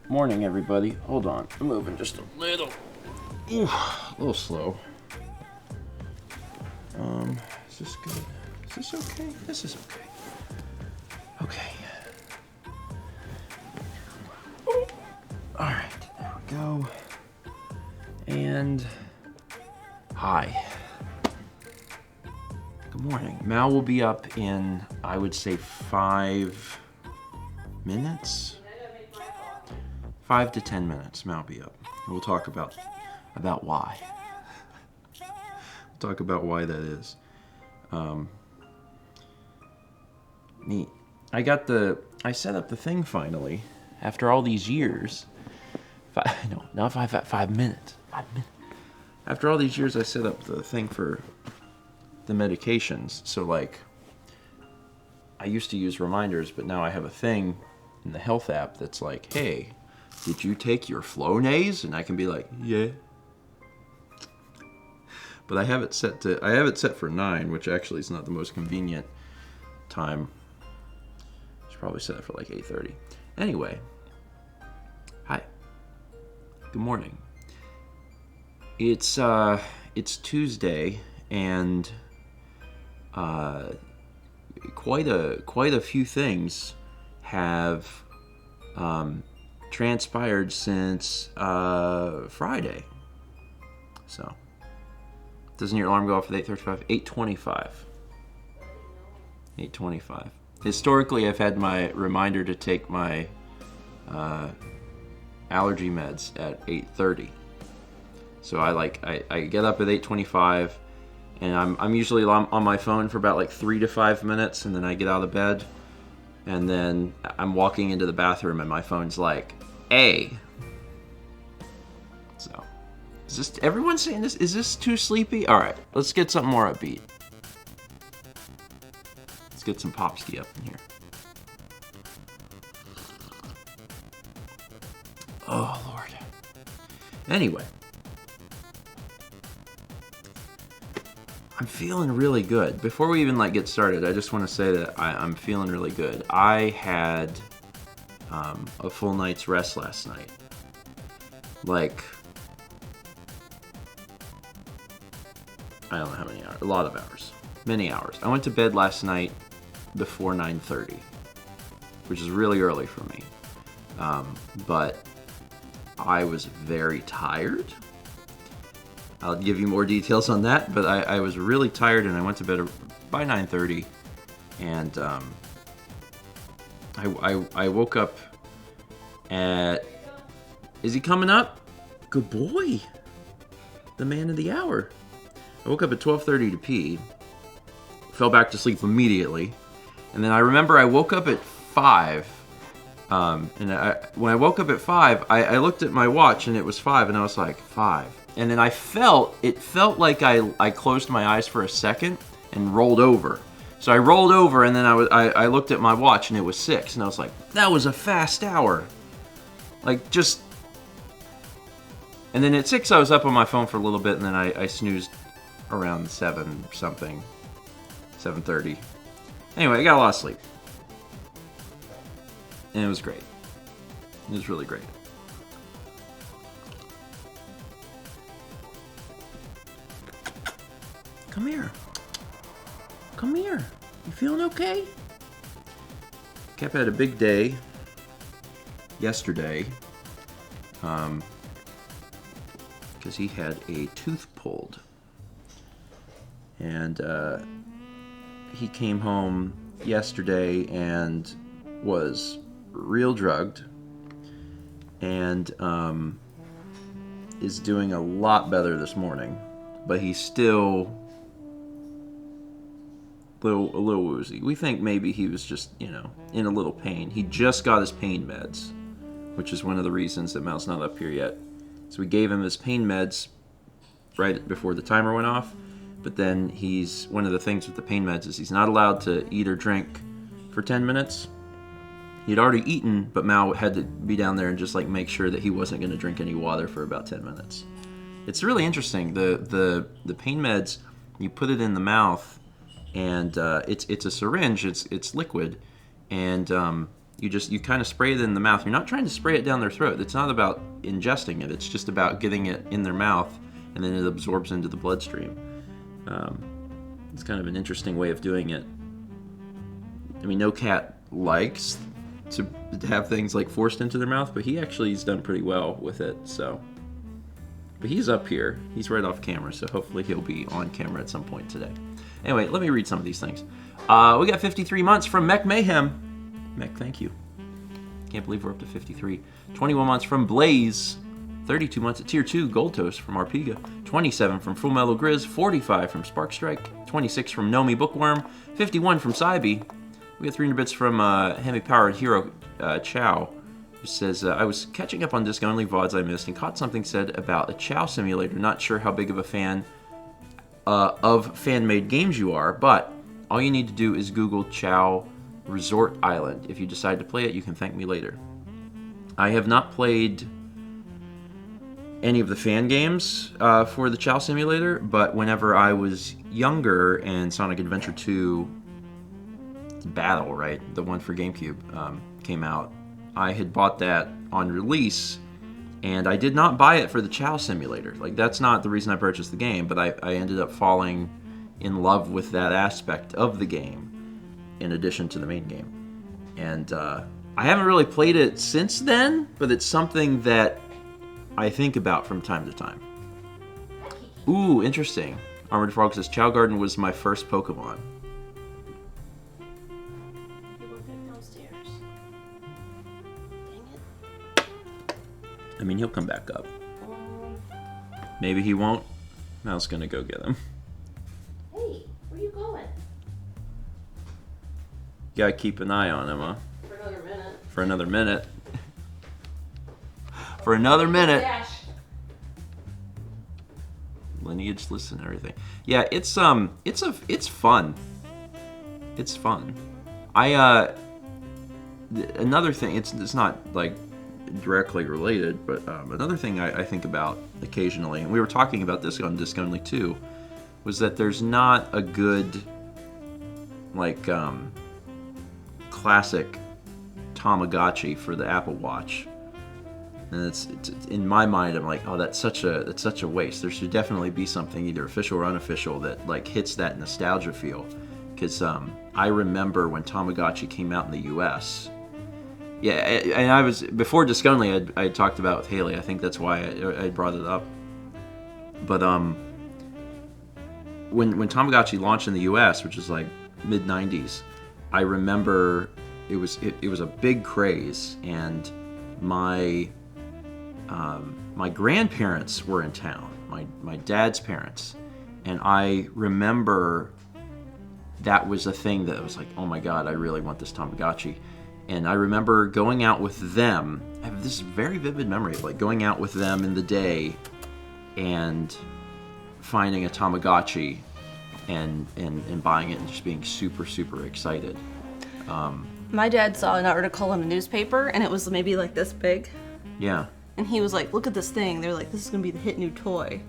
Morning, everybody. Hold on. I'm moving just a little. Ooh, a little slow. Is this good? Is this okay? This is okay. Okay. Alright, there we go. And hi. Good morning. Mal will be up in, I would say, 5 minutes. 5 to 10 minutes. Mal will be up. And we'll talk about why. Talk about why that is. Neat. I set up the thing finally after all these years. Not 5 minutes. 5 minutes. After all these years, I set up the thing for the medications. So like, I used to use reminders, but now I have a thing in the health app that's like, hey, did you take your Flonase? And I can be like, yeah. But I have it set for 9, which actually is not the most convenient time. I should probably set it for like 8:30. Anyway, hi. Good morning. It's Tuesday, and quite a few things have transpired since Friday. So, doesn't your alarm go off at 8:35? 8:25. 8:25. Historically, I've had my reminder to take my allergy meds at 8:30. So I get up at 8:25, and I'm usually on my phone for about like 3 to 5 minutes, and then I get out of bed, and then I'm walking into the bathroom, and my phone's like, "Hey." So, is this everyone saying this? Is this too sleepy? All right, let's get something more upbeat. Let's get some Popsky up in here. Oh Lord. Anyway. I'm feeling really good. Before we even get started, I just want to say that I'm feeling really good. I had a full night's rest last night. I don't know how many hours. A lot of hours. Many hours. I went to bed last night before 9:30, which is really early for me. But I was very tired. I'll give you more details on that, but I was really tired, and I went to bed by 9:30, and I woke up at... Is he coming up? Good boy. The man of the hour. I woke up at 12:30 to pee, fell back to sleep immediately, and then I remember I woke up at 5, when I woke up at 5, I looked at my watch, and it was 5, and I was like, 5. And then it felt like I closed my eyes for a second and rolled over. So I rolled over, and then I looked at my watch, and it was 6, and I was like, that was a fast hour. And then at 6, I was up on my phone for a little bit, and then I snoozed around 7 something, 7:30. Anyway, I got a lot of sleep. And it was great. It was really great. Come here. Come here. You feeling okay? Cap had a big day yesterday because he had a tooth pulled. And he came home yesterday and was real drugged and is doing a lot better this morning. But he's still a little woozy. We think maybe he was just, in a little pain. He just got his pain meds, which is one of the reasons that Mal's not up here yet. So we gave him his pain meds right before the timer went off. But then one of the things with the pain meds is he's not allowed to eat or drink for 10 minutes. He'd already eaten, but Mal had to be down there and just make sure that he wasn't going to drink any water for about 10 minutes. It's really interesting. The pain meds, you put it in the mouth, and it's a syringe. It's liquid, and You kind of spray it in the mouth. You're not trying to spray it down their throat. It's not about ingesting it. It's just about getting it in their mouth, and then it absorbs into the bloodstream. It's kind of an interesting way of doing it. I mean, no cat likes to have things like forced into their mouth, but he's done pretty well with it. So, but he's up here. He's right off camera, so hopefully he'll be on camera at some point today. Anyway, let me read some of these things. We got 53 months from Mech Mayhem. Mech, thank you. Can't believe we're up to 53. 21 months from Blaze. 32 months at Tier 2, Gold Toast from Arpega. 27 from Full Metal Grizz. 45 from Spark Strike. 26 from Nomi Bookworm. 51 from Saibi. We got 300 bits from Hemi-Powered Hero Chow, who says, I was catching up on disc-only VODs I missed and caught something said about a Chow simulator. Not sure how big of a fan of fan-made games you are, but all you need to do is Google Chow Resort Island. If you decide to play it, you can thank me later. I have not played any of the fan games for the Chow Simulator, but whenever I was younger and Sonic Adventure 2 Battle, right, the one for GameCube, came out, I had bought that on release, and I did not buy it for the Chow Simulator. Like, that's not the reason I purchased the game, but I ended up falling in love with that aspect of the game in addition to the main game. And I haven't really played it since then, but it's something that I think about from time to time. Ooh, interesting. Armored Frog says, Chow Garden was my first Pokemon. I mean, he'll come back up. Maybe he won't. Mal's gonna go get him. Hey, where you going? You gotta keep an eye on him, huh? For another minute. For another minute. For another minute. Dash. Lineage list and everything. Yeah, it's fun. It's fun. Another thing, it's not like directly related, but another thing I think about occasionally, and we were talking about this on Disc Only too, was that there's not a good like classic Tamagotchi for the Apple Watch. And it's in my mind, I'm like, oh, that's such a waste. There should definitely be something either official or unofficial that like hits that nostalgia feel. Because I remember when Tamagotchi came out in the U.S. Yeah, and I was before Disc Only, I had talked about with Haley. I think that's why I brought it up. But when Tamagotchi launched in the U.S., which was like mid '90s, I remember it was a big craze, and my grandparents were in town, my dad's parents, and I remember that was a thing that was like, oh my god, I really want this Tamagotchi. And I remember going out with them. I have this very vivid memory of like going out with them in the day and finding a Tamagotchi and buying it and just being super, super excited. My dad saw an article in a newspaper, and it was maybe like this big. Yeah. And he was like, look at this thing. They're like, this is going to be the hit new toy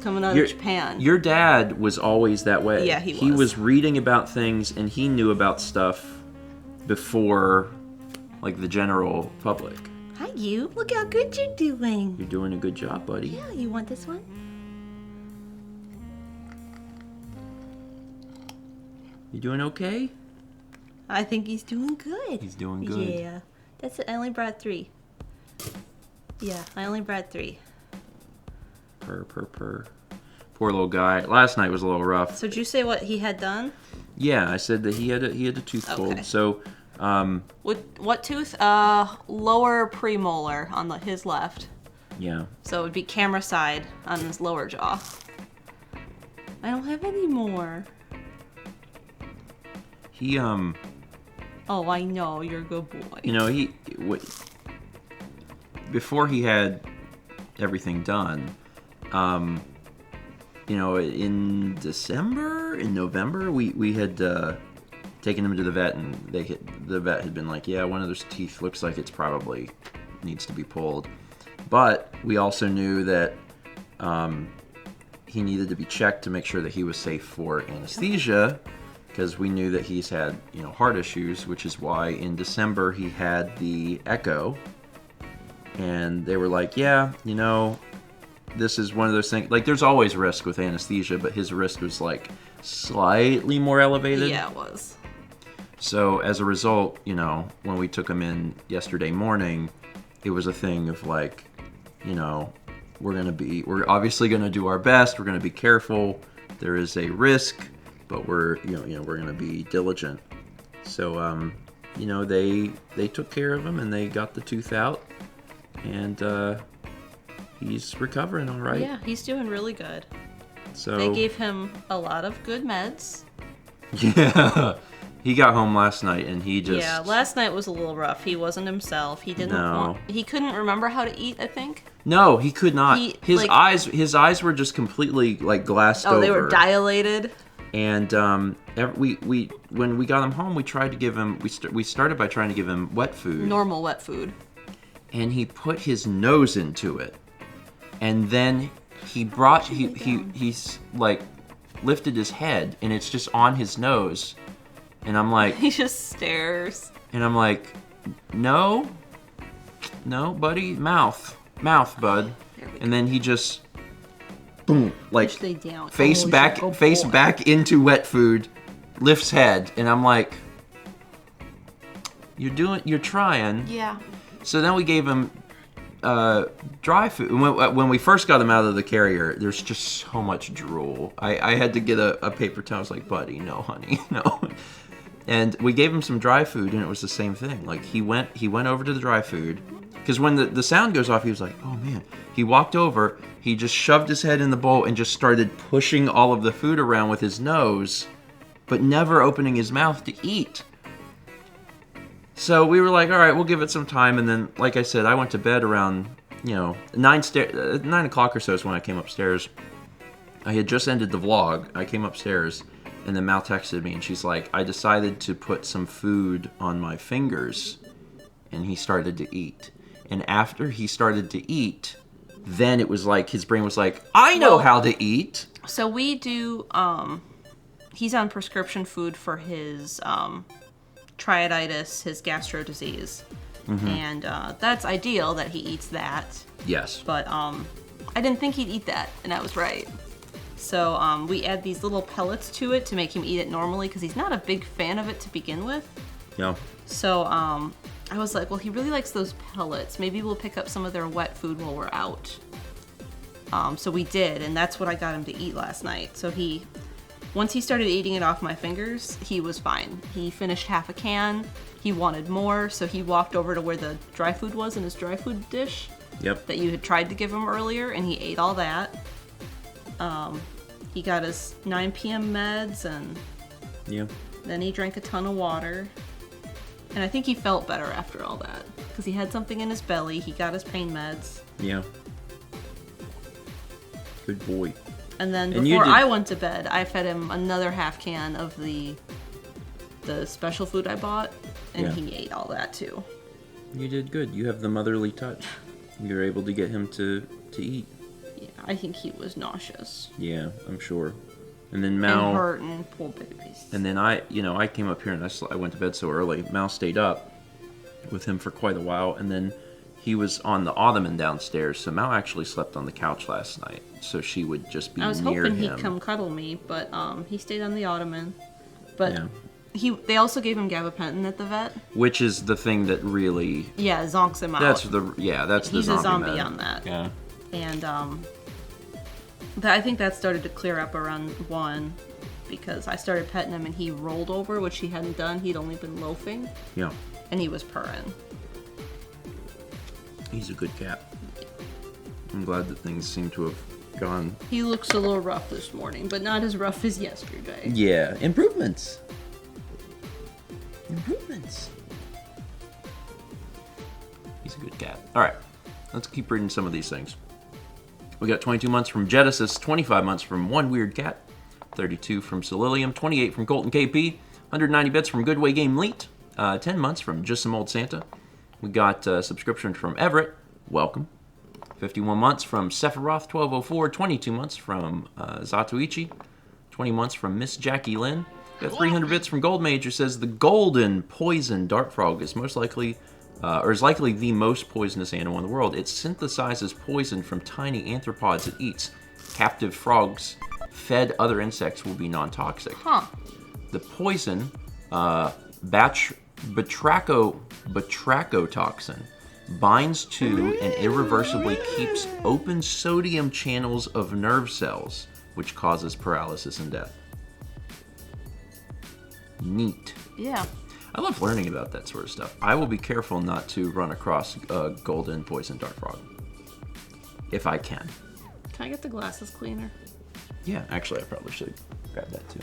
coming out of Japan. Your dad was always that way. Yeah, he was. He was reading about things, and he knew about stuff before, like, the general public. Hi, you. Look how good you're doing. You're doing a good job, buddy. Yeah, you want this one? You doing okay? I think he's doing good. He's doing good. Yeah. That's it. I only brought 3. Yeah, I only brought 3. Purr. Poor little guy. Last night was a little rough. So did you say what he had done? Yeah, I said that he had a tooth pulled. So, what tooth? Lower premolar on his left. Yeah. So it would be camera side on his lower jaw. I don't have any more. He Oh, I know, you're a good boy. You know, before he had everything done, you know, in November, we had taken him to the vet, and the vet had been like, yeah, one of those teeth looks like it's probably needs to be pulled. But we also knew that he needed to be checked to make sure that he was safe for anesthesia, because we knew that he's had, heart issues, which is why in December he had the echo. And they were like, yeah, this is one of those things. Like, there's always risk with anesthesia, but his risk was, like, slightly more elevated. Yeah, it was. So, as a result, when we took him in yesterday morning, it was a thing of, like, we're obviously going to do our best. We're going to be careful. There is a risk, but we're going to be diligent. So, they took care of him and they got the tooth out, and he's recovering all right. Yeah, he's doing really good. So they gave him a lot of good meds. Yeah, he got home last night and he just... Yeah, last night was a little rough. He wasn't himself. He didn't he couldn't remember how to eat, I think. No, he could not. His eyes were just completely, like, glassed over. Oh, they were dilated. And when we got him home, we tried to give him... We started by trying to give him wet food. Normal wet food. And he put his nose into it. And then he's like lifted his head and it's just on his nose. And I'm like... He just stares. And I'm like, no, buddy, mouth, bud. And then he just, boom, like face back into wet food, lifts head. And I'm like, you're trying. Yeah. So then we gave him dry food. When we first got him out of the carrier, there's just so much drool. I had to get a paper towel. I was like, buddy, no, honey, no. And we gave him some dry food, and it was the same thing. Like, he went over to the dry food, because when the sound goes off, he was like, oh, man. He walked over, he just shoved his head in the bowl and just started pushing all of the food around with his nose, but never opening his mouth to eat. So we were like, all right, we'll give it some time. And then, like I said, I went to bed around, 9 o'clock or so is when I came upstairs. I had just ended the vlog. I came upstairs, and then Mal texted me, and she's like, I decided to put some food on my fingers, and he started to eat. And after he started to eat, then it was like, his brain was like, I know how to eat. So we do, he's on prescription food for his, triaditis, his gastro disease. Mm-hmm. And that's ideal that he eats that. Yes. But I didn't think he'd eat that, and I was right. So we add these little pellets to it to make him eat it normally, because he's not a big fan of it to begin with. Yeah. So I was like, well, he really likes those pellets. Maybe we'll pick up some of their wet food while we're out. So we did, and that's what I got him to eat last night. So once he started eating it off my fingers, he was fine. He finished half a can. He wanted more, so he walked over to where the dry food was in his dry food dish. Yep. That you had tried to give him earlier, and he ate all that. He got his 9 p.m. meds, and then he drank a ton of water. And I think he felt better after all that, because he had something in his belly. He got his pain meds. Yeah. Good boy. And then before I went to bed, I fed him another half can of the special food I bought, and he ate all that too. You did good. You have the motherly touch. You're able to get him to eat. Yeah, I think he was nauseous. Yeah, I'm sure. And then Mal... And hurting, poor babies. And then I came up here and I went to bed so early. Mal stayed up with him for quite a while, and then he was on the ottoman downstairs, so Mal actually slept on the couch last night, so she would just be near him. I was hoping he'd come cuddle me, but he stayed on the ottoman. But they also gave him gabapentin at the vet, which is the thing that really zonks him out. That's the he's a zombie med. on that. Yeah, and I think that started to clear up around 1, because I started petting him and he rolled over, which he hadn't done. He'd only been loafing. Yeah, and he was purring. He's a good cat. I'm glad that things seem to have gone. He looks a little rough this morning, but not as rough as yesterday. Yeah, improvements. He's a good cat. All right, let's keep reading some of these things. We got 22 months from Genesis, 25 months from One Weird Cat, 32 from Solilium, 28 from Colton KP, 190 bits from Goodway Game Leet, 10 months from Just Some Old Santa. We got a subscription from Everett, welcome. 51 months from Sephiroth 1204, 22 months from Zatoichi, 20 months from Miss Jackie Lynn, Got 300 bits from Gold Major, says the golden poison dart frog is most likely, or is likely the most poisonous animal in the world. It synthesizes poison from tiny arthropods it eats. Captive frogs fed other insects will be non-toxic. Huh. The poison, batrachotoxin, binds to and irreversibly keeps open sodium channels of nerve cells, which causes paralysis and death. Neat. Yeah. I love learning about that sort of stuff. I will be careful not to run across a golden poison dart frog. If I can. Can I get the glasses cleaner? Yeah, actually I probably should grab that too.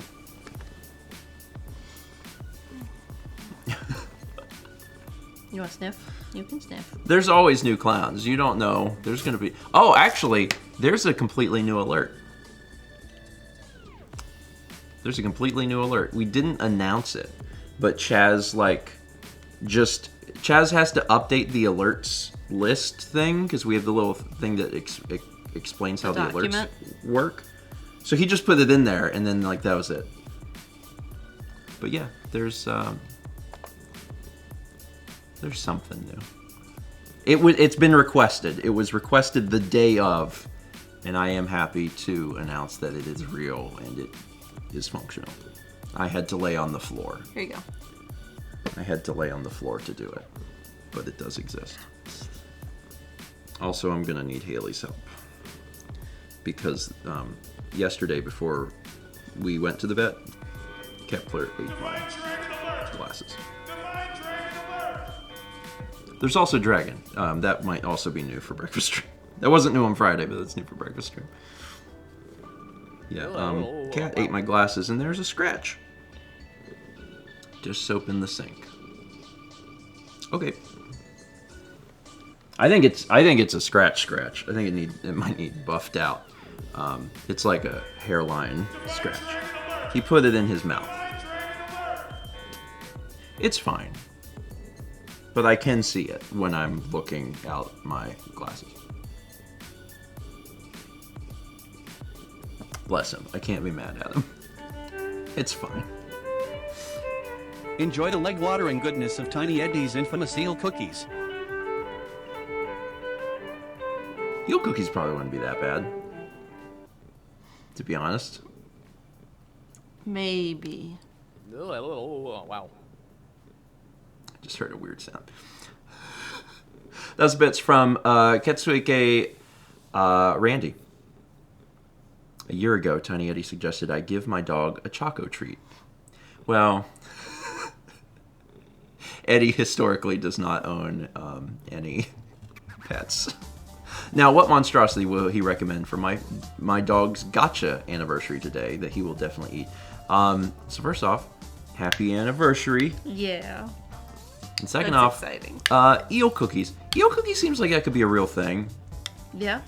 You want to sniff? You can sniff. There's always new clowns. You don't know. There's going to be... Oh, actually, there's a completely new alert. There's a completely new alert. We didn't announce it, but Chaz, Chaz has to update the alerts list thing, because we have the little thing that explains how the alerts work. So he just put it in there, and then, that was it. But yeah, there's something new. It's been requested. It was requested the day of, and I am happy to announce that it is real and it is functional. I had to lay on the floor. Here you go. I had to lay on the floor to do it, but it does exist. Also, I'm gonna need Haley's help because yesterday before we went to the vet, Kepler ate my glasses. There's also Dragon. That might also be new for Breakfast Stream. That wasn't new on Friday, but that's new for Breakfast Stream. Yeah, Cat ate my glasses, and there's a scratch. Just soap in the sink. Okay. I think it's a scratch. I think it might need buffed out. It's like a hairline scratch. He put it in his mouth. It's fine. But I can see it when I'm looking out my glasses. Bless him. I can't be mad at him. It's fine. Enjoy the leg-watering goodness of Tiny Eddie's infamous eel cookies. Eel cookies probably wouldn't be that bad, to be honest. Maybe. Wow. I just heard a weird sound. That's bits from Ketsuike Randy. A year ago, Tiny Eddie suggested I give my dog a Choco treat. Well, Eddie historically does not own any pets. Now, what monstrosity will he recommend for my dog's gotcha anniversary today that he will definitely eat? So first off, happy anniversary. Yeah. And second That's off, exciting. eel cookies. Eel cookies seems like that could be a real thing. Yeah.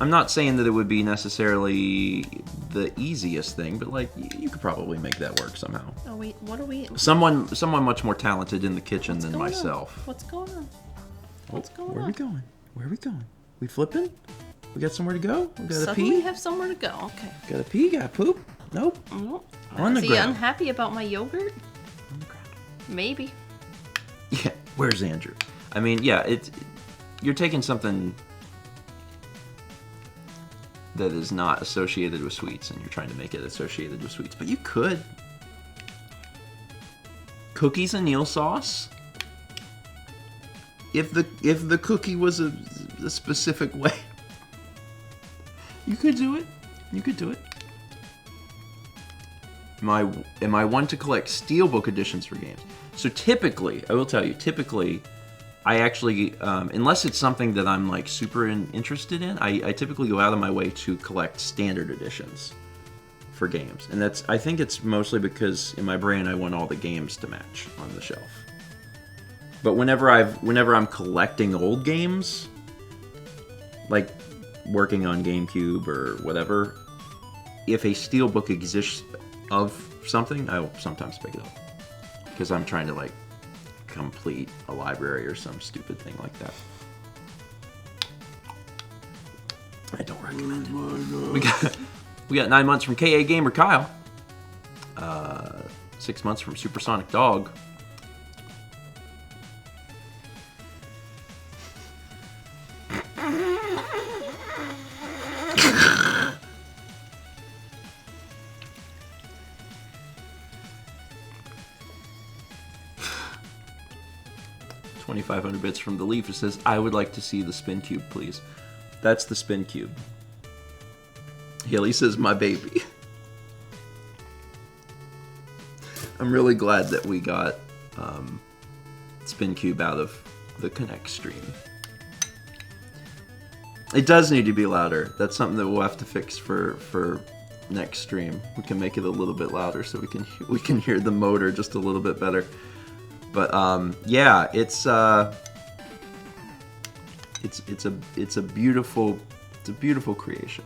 I'm not saying that it would be necessarily the easiest thing, but you could probably make that work somehow. Oh wait, what are we? Someone much more talented in the kitchen What's than going myself. on? What's going on? What's going on? Where are we going? Where are we going? We flipping? We got somewhere to go? We gotta Suddenly pee? we have somewhere to go. Okay. Gotta pee? Gotta poop? Nope. Nope. On the Is he ground. unhappy about my yogurt? On the ground. Maybe. Yeah. Where's Andrew? I mean, yeah. You're taking something that is not associated with sweets, and you're trying to make it associated with sweets. But you could. Cookies and eel sauce. If the cookie was a specific way, you could do it. You could do it. Am I one to collect steelbook editions for games? So typically, I will tell you, I actually, unless it's something that I'm super interested in, I typically go out of my way to collect standard editions for games. And I think it's mostly because in my brain I want all the games to match on the shelf. But whenever I'm collecting old games, like working on GameCube or whatever, if a steelbook exists of something, I will sometimes pick it up. Because I'm trying to complete a library or some stupid thing like that. I don't recommend it. We got 9 months from KA Gamer Kyle. 6 months from Supersonic Dog. $2,500 bits from the Leaf. It says, I would like to see the spin cube, please. That's the spin cube. Haley says, my baby. I'm really glad that we got spin cube out of the Connect stream. It does need to be louder. That's something that we'll have to fix for next stream. We can make it a little bit louder so we can hear the motor just a little bit better. But yeah, it's a beautiful creation.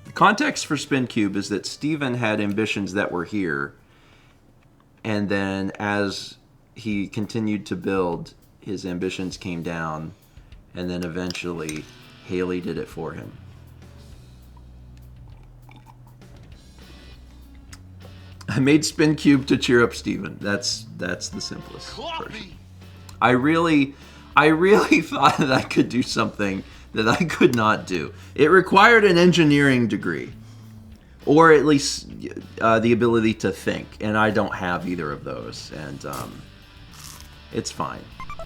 The context for Spin Cube is that Stephen had ambitions that were here, and then as he continued to build, his ambitions came down, and then eventually Haley did it for him. I made Spin Cube to cheer up Steven. That's the simplest version. I really thought that I could do something that I could not do. It required an engineering degree, or at least the ability to think, and I don't have either of those, and it's fine.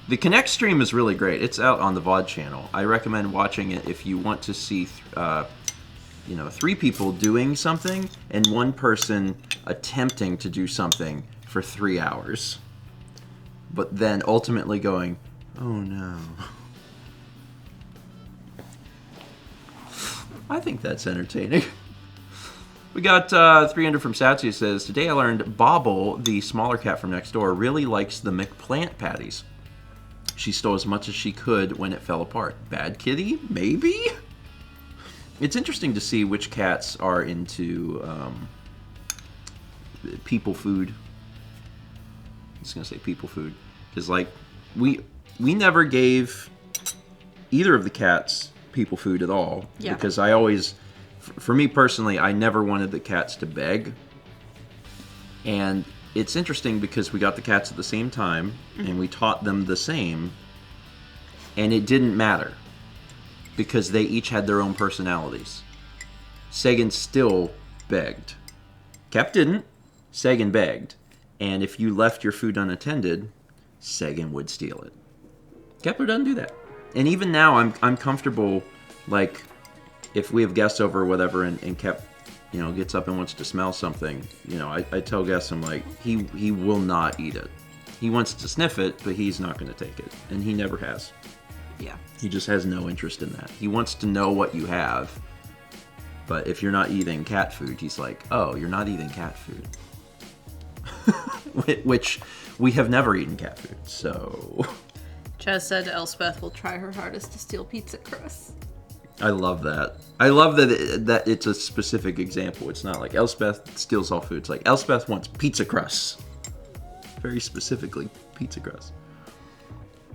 The Connect stream is really great. It's out on the VOD channel. I recommend watching it if you want to see 3 people doing something and 1 person attempting to do something for 3 hours, but then ultimately going, oh no. I think that's entertaining. We got 300 from Satsy. It says, today I learned Bobble, the smaller cat from next door, really likes the McPlant patties. She stole as much as she could when it fell apart. Bad kitty? Maybe? It's interesting to see which cats are into people food. I'm just gonna say people food, because like we never gave either of the cats people food at all. Yeah. Because I always, for me personally, I never wanted the cats to beg. And it's interesting because we got the cats at the same time, and we taught them the same, and it didn't matter because they each had their own personalities. Sagan still begged. Cap didn't. Sagan begged. And if you left your food unattended, Sagan would steal it. Kepler doesn't do that. And even now, I'm comfortable, like, if we have guests over or whatever, and Kep, gets up and wants to smell something, I tell guests, I'm like, he will not eat it. He wants to sniff it, but he's not going to take it. And he never has. Yeah. He just has no interest in that. He wants to know what you have. But if you're not eating cat food, he's like, oh, you're not eating cat food. Which we have never eaten cat food, so... Chaz said Elspeth will try her hardest to steal pizza crusts. I love that. I love that it's a specific example. It's not like Elspeth steals all food. It's like Elspeth wants pizza crusts. Very specifically, pizza crusts.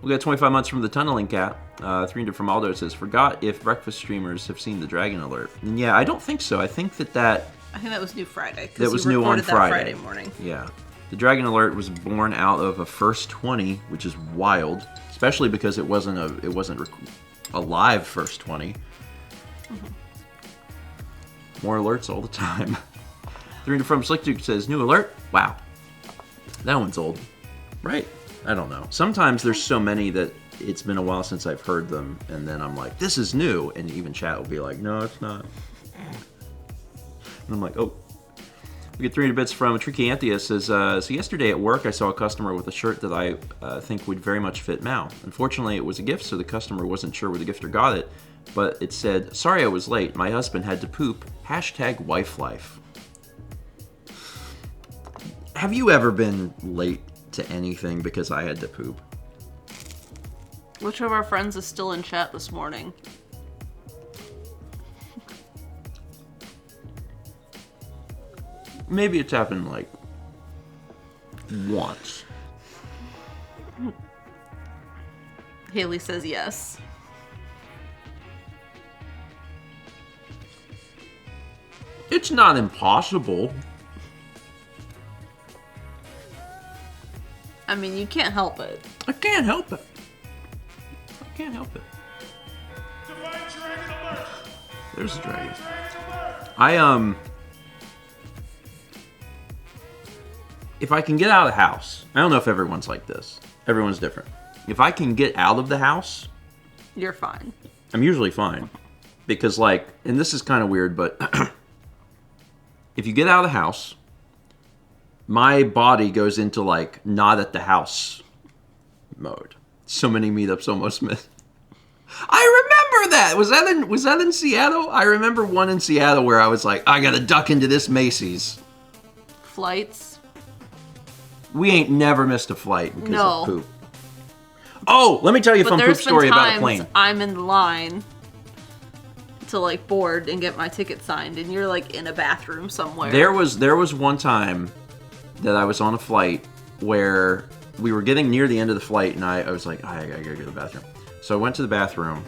We got 25 months from the Tunneling Cat. 300 from Aldo says, forgot if breakfast streamers have seen the Dragon Alert. And yeah, I don't think so. I think that was new Friday. That was new on Friday. Friday morning. Yeah. The Dragon Alert was born out of a first 20, which is wild, especially because it wasn't a live first 20. Mm-hmm. More alerts all the time. 300 from Slick Duke says, new alert? Wow. That one's old. Right? I don't know. Sometimes there's so many that it's been a while since I've heard them, and then I'm like, this is new, and even chat will be like, no, it's not. And I'm like, oh. We get 300 bits from Tricky Anthea. Says, so yesterday at work I saw a customer with a shirt that I think would very much fit Mal. Unfortunately, it was a gift, so the customer wasn't sure where the gifter got it, but it said, sorry I was late. My husband had to poop. #wifelife. Have you ever been late to anything because I had to poop? Which of our friends is still in chat this morning? Maybe it's happened like once. Haley says yes. It's not impossible. I mean, you can't help it. I can't help it. I can't help it. There's a dragon. If I can get out of the house, I don't know if everyone's like this. Everyone's different. If I can get out of the house, You're fine. I'm usually fine. Because, like, and this is kind of weird, but if you get out of the house, my body goes into, like, not at the house mode. So many meetups almost missed. I remember that! Was that in Seattle? I remember one in Seattle where I was like, I gotta duck into this Macy's. Flights? We ain't never missed a flight because No. of poop. Oh, let me tell you a fun poop story about a plane. I'm in line to like board and get my ticket signed, and you're like in a bathroom somewhere. There was one time that I was on a flight where we were getting near the end of the flight, and I was like, I gotta go to the bathroom. So I went to the bathroom,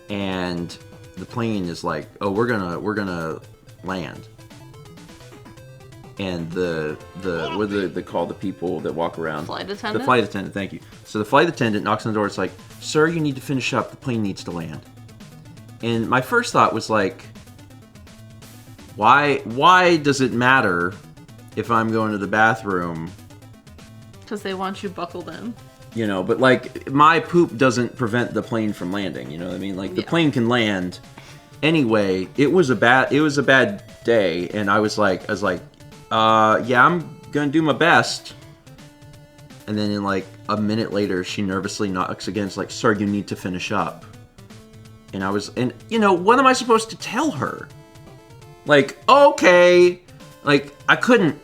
and the plane is like, oh, we're gonna land. And what do they call the people that walk around? Flight attendant? The flight attendant, thank you. So the flight attendant knocks on the door. It's like, sir, you need to finish up. The plane needs to land. And my first thought was like, why does it matter if I'm going to the bathroom? Because they want you buckled in. You know, but like my poop doesn't prevent the plane from landing. You know what I mean? Like the plane can land. Anyway, it was a bad day, and I was like, yeah, I'm gonna do my best. And then in like a minute later, she nervously knocks again. It's like, sir, you need to finish up. And you know, what am I supposed to tell her? Like, okay, like I couldn't.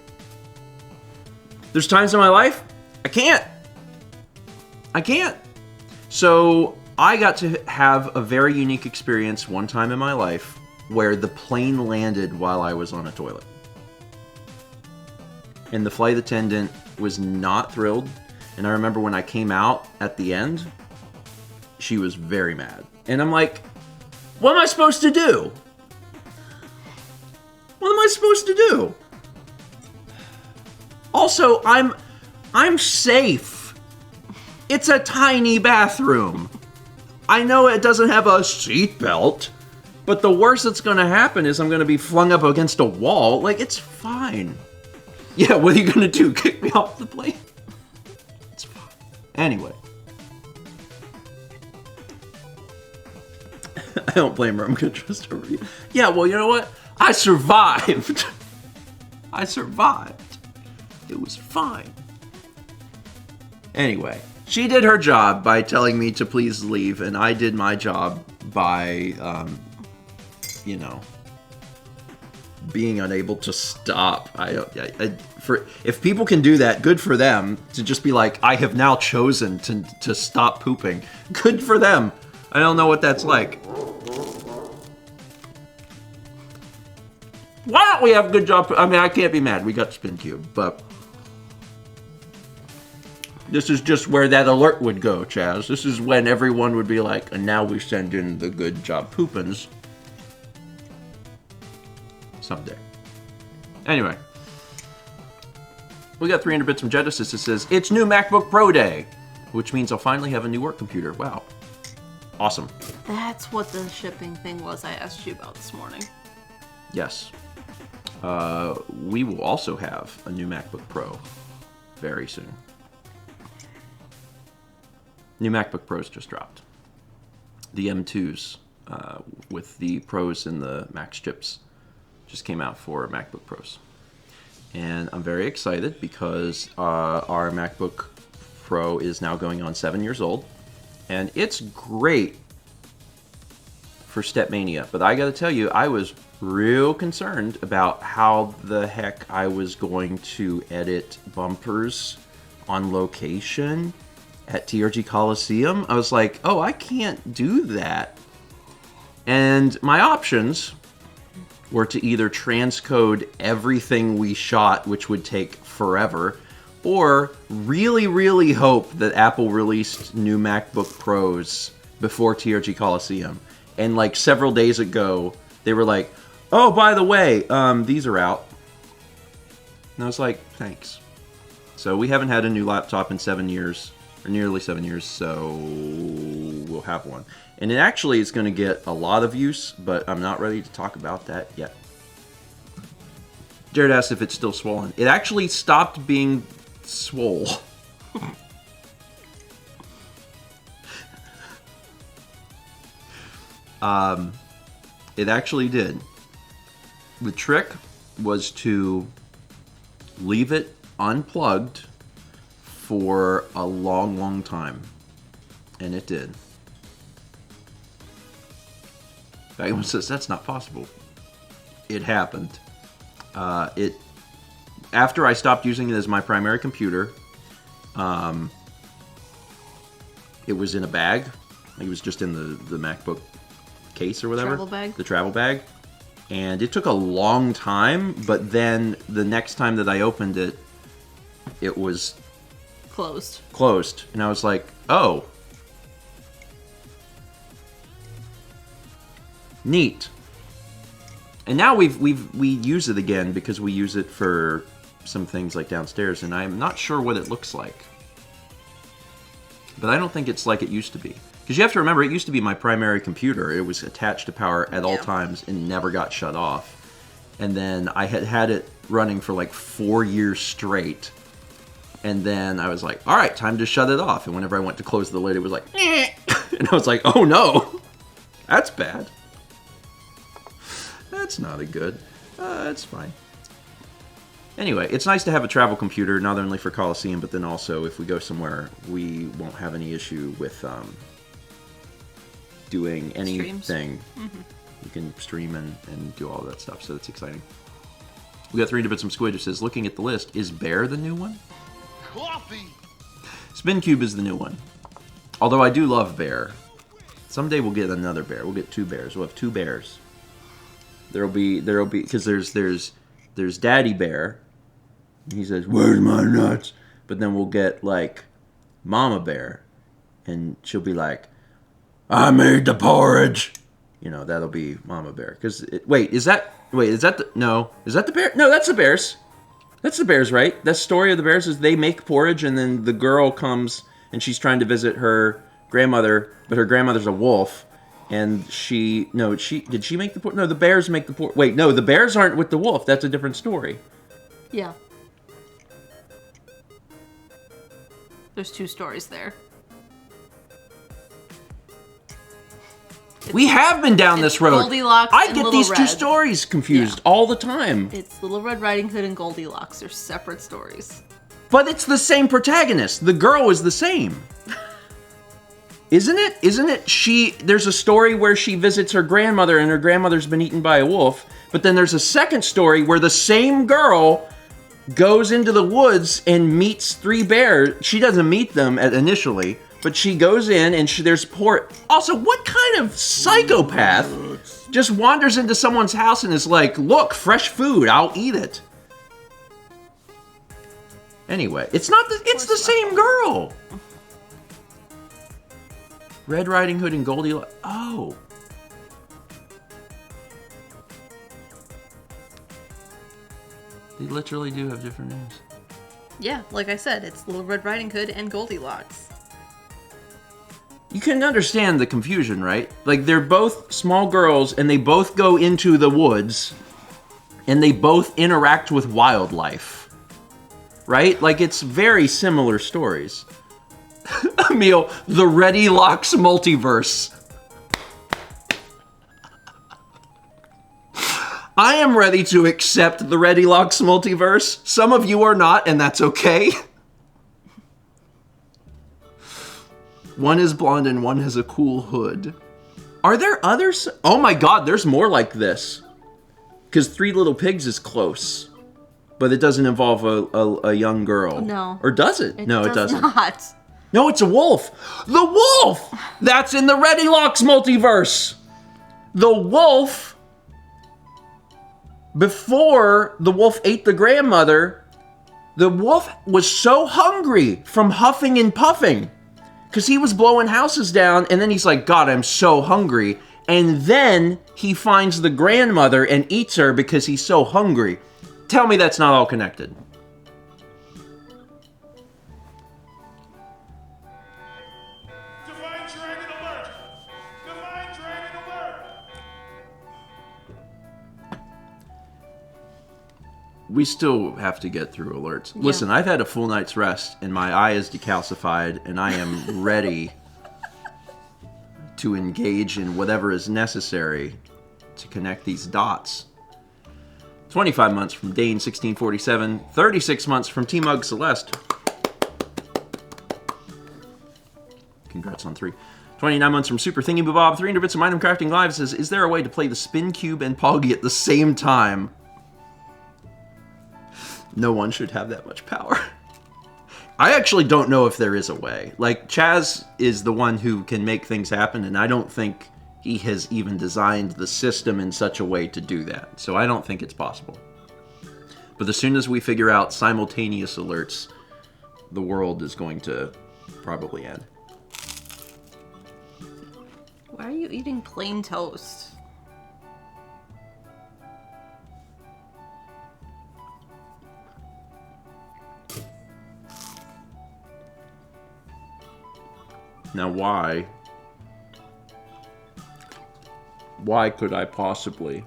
There's times in my life I can't. So I got to have a very unique experience one time in my life where the plane landed while I was on a toilet. And the flight attendant was not thrilled. And I remember when I came out at the end, she was very mad. And I'm like, what am I supposed to do? What am I supposed to do? Also, I'm safe. It's a tiny bathroom. I know it doesn't have a seatbelt, but the worst that's going to happen is I'm going to be flung up against a wall. Like, it's fine. Yeah, what are you going to do? Kick me off the plane? It's fine. Anyway. I don't blame her. I'm going to trust her. Yeah, well, you know what? I survived. I survived. It was fine. Anyway, she did her job by telling me to please leave, and I did my job by, you know, being unable to stop. If people can do that, good for them. To just be like, I have now chosen to stop pooping. Good for them. I don't know what that's like. Why don't we have a good job? I mean, I can't be mad. We got Spin Cube, but this is just where that alert would go, Chaz. This is when everyone would be like, and now we send in the good job poopins. Someday. Anyway. We got 300 bits from Genesis. It says, it's new MacBook Pro day, which means I'll finally have a new work computer. Wow. Awesome. That's what the shipping thing was I asked you about this morning. Yes. We will also have a new MacBook Pro very soon. New MacBook Pros just dropped. The M2s with the Pros and the Max chips just came out for MacBook Pros. And I'm very excited because our MacBook Pro is now going on 7 years old. And it's great for Stepmania. But I gotta tell you, I was real concerned about how the heck I was going to edit bumpers on location at TRG Coliseum. I was like, oh, I can't do that. And my options were to either transcode everything we shot, which would take forever, or really, really hope that Apple released new MacBook Pros before TRG Coliseum. And like several days ago, they were like, oh, by the way, these are out. And I was like, thanks. So we haven't had a new laptop in 7 years, or nearly 7 years, so we'll have one. And it actually is going to get a lot of use, but I'm not ready to talk about that yet. Jared asked if it's still swollen. It actually stopped being swole. It actually did. The trick was to leave it unplugged for a long time. And it did. Everyone says that's not possible. It happened. After I stopped using it as my primary computer, it was in a bag. It was just in the MacBook case or whatever. Travel bag? The travel bag. And it took a long time, but then the next time that I opened it, it was closed. And I was like, oh. Neat. And now we use it again because we use it for some things like downstairs, and I'm not sure what it looks like. But I don't think it's like it used to be. Because you have to remember, it used to be my primary computer. It was attached to power at all times and never got shut off. And then I had it running for like 4 years straight. And then I was like, all right, time to shut it off. And whenever I went to close the lid, it was like, eh. And I was like, oh no, that's bad. That's not a good. That's fine. Anyway, it's nice to have a travel computer, not only for Coliseum, but then also if we go somewhere, we won't have any issue with doing anything. Mm-hmm. You can stream and do all that stuff, so that's exciting. We got 3 to Bit Some Squid who says, looking at the list, is Bear the new one? Coffee! Spin Cube is the new one. Although I do love Bear. Someday we'll get another bear. We'll get 2 bears. We'll have 2 bears. There'll be because there's Daddy Bear. He says, "Where's my nuts?" But then we'll get like Mama Bear, and she'll be like, "I made the porridge." You know, that'll be Mama Bear. Is that the bear? No, that's the bears. That's the bears, right? That story of the bears is they make porridge, and then the girl comes and she's trying to visit her grandmother, but her grandmother's a wolf. And did she make the porridge? No, the bears make the porridge. Wait, no, the bears aren't with the wolf. That's a different story. Yeah. There's 2 stories there. We have been down this road. Goldilocks I and get Little these 2 Red. stories confused all the time. It's Little Red Riding Hood and Goldilocks. They're separate stories. But it's the same protagonist. The girl is the same. Isn't it? There's a story where she visits her grandmother and her grandmother's been eaten by a wolf. But then there's a second story where the same girl goes into the woods and meets 3 bears. She doesn't meet them initially, but she goes in and there's poor. Also, what kind of psychopath just wanders into someone's house and is like, "Look, fresh food. I'll eat it." Anyway, it's the same girl. Red Riding Hood and Goldilocks. Oh. They literally do have different names. Yeah, like I said, it's Little Red Riding Hood and Goldilocks. You can understand the confusion, right? Like, they're both small girls, and they both go into the woods, and they both interact with wildlife. Right? Like, it's very similar stories. Emil, the Reddylocks Multiverse. I am ready to accept the Reddylocks Multiverse. Some of you are not, and that's okay. One is blonde and one has a cool hood. Are there others? Oh my god, there's more like this. Because 3 Little Pigs is close. But it doesn't involve a young girl. No. Or does it? No, it doesn't. Not. No, it's a wolf. The wolf! That's in the Reddylocks multiverse. The wolf, before the wolf ate the grandmother, the wolf was so hungry from huffing and puffing because he was blowing houses down, and then he's like, God, I'm so hungry. And then he finds the grandmother and eats her because he's so hungry. Tell me that's not all connected. we still have to get through alerts. Yeah. Listen, I've had a full night's rest, and my eye is decalcified, and I am ready to engage in whatever is necessary to connect these dots. 25 months from Dane 1647, 36 months from T-Mug Celeste. Congrats on 3. 29 months from Super Thingy Bob, 300 bits of Item Crafting Live says, is there a way to play the Spin Cube and Poggy at the same time? No one should have that much power. I actually don't know if there is a way. Like, Chaz is the one who can make things happen, and I don't think he has even designed the system in such a way to do that. So I don't think it's possible. But as soon as we figure out simultaneous alerts, the world is going to probably end. Why are you eating plain toast? Now, why could I possibly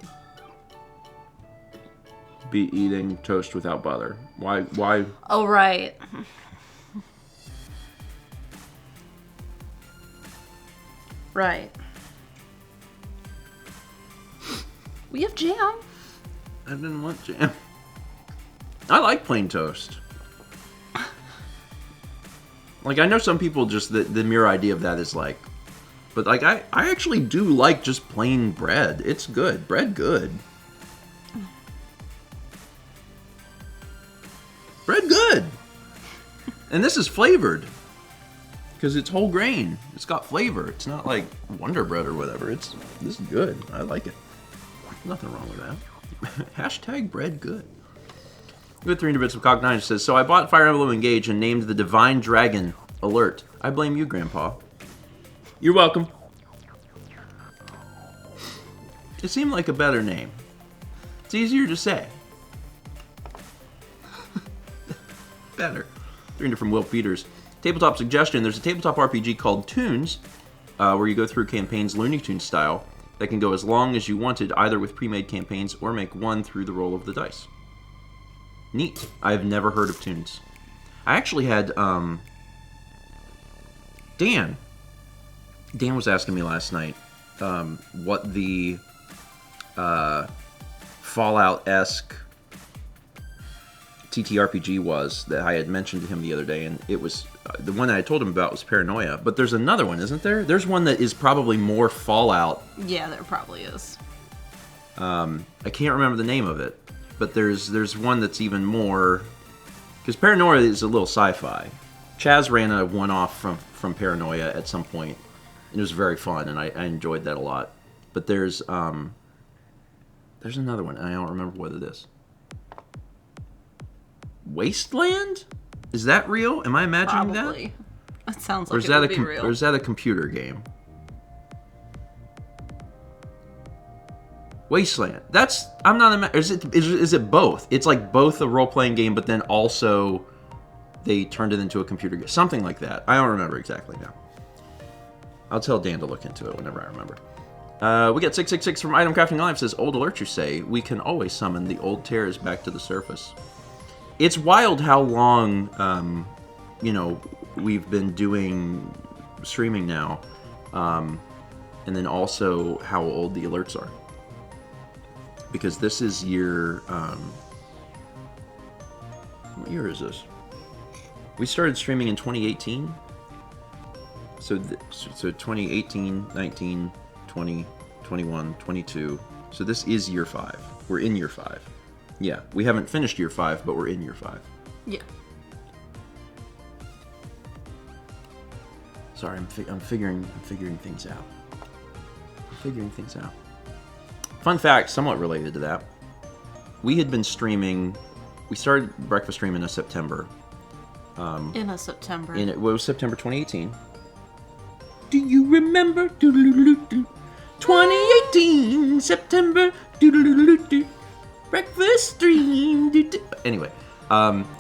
be eating toast without butter? Why? Oh, right. Right. We have jam. I didn't want jam. I like plain toast. Like, I know some people just, the mere idea of that is like, but like, I actually do like just plain bread. It's good. Bread good. Bread good. And this is flavored. Because it's whole grain. It's got flavor. It's not like Wonder Bread or whatever. This is good. I like it. Nothing wrong with that. Hashtag bread good. Good 300 bits of Cog9 says, so I bought Fire Emblem Engage and named the Divine Dragon Alert. I blame you, Grandpa. You're welcome. It seemed like a better name. It's easier to say. Better. 300 from Will Peters. Tabletop suggestion, there's a tabletop RPG called Toons, where you go through campaigns Looney Tunes style, that can go as long as you wanted, either with pre-made campaigns or make one through the roll of the dice. Neat. I've never heard of Toons. I actually had, Dan was asking me last night, what the, Fallout-esque TTRPG was that I had mentioned to him the other day, and it was, the one that I told him about was Paranoia, but there's another one, isn't there? There's one that is probably more Fallout. Yeah, there probably is. I can't remember the name of it. But there's one that's even more, because Paranoia is a little sci-fi. Chaz ran a one-off from Paranoia at some point, and it was very fun, and I enjoyed that a lot. But there's another one, and I don't remember what it is. Wasteland? Is that real? Am I imagining Probably. that? That sounds like it would be real. Or is that a computer game? Wasteland. That's, I'm not, is it both? It's like both a role-playing game, but then also they turned it into a computer game. Something like that. I don't remember exactly now. I'll tell Dan to look into it whenever I remember. We got 666 from Item Crafting Live says, old alert you say, we can always summon the old tears back to the surface. It's wild how long, we've been doing streaming now, and then also how old the alerts are. Because this is year, what year is this? We started streaming in 2018. So 2018, 19, 20, 21, 22. So this is year 5. We're in year 5. Yeah, we haven't finished year 5, but we're in year 5. Yeah. Sorry, I'm figuring things out. Fun fact, somewhat related to that. We had been streaming. We started breakfast streaming in September. It was September 2018. Do you remember? 2018 September. Breakfast stream. Anyway,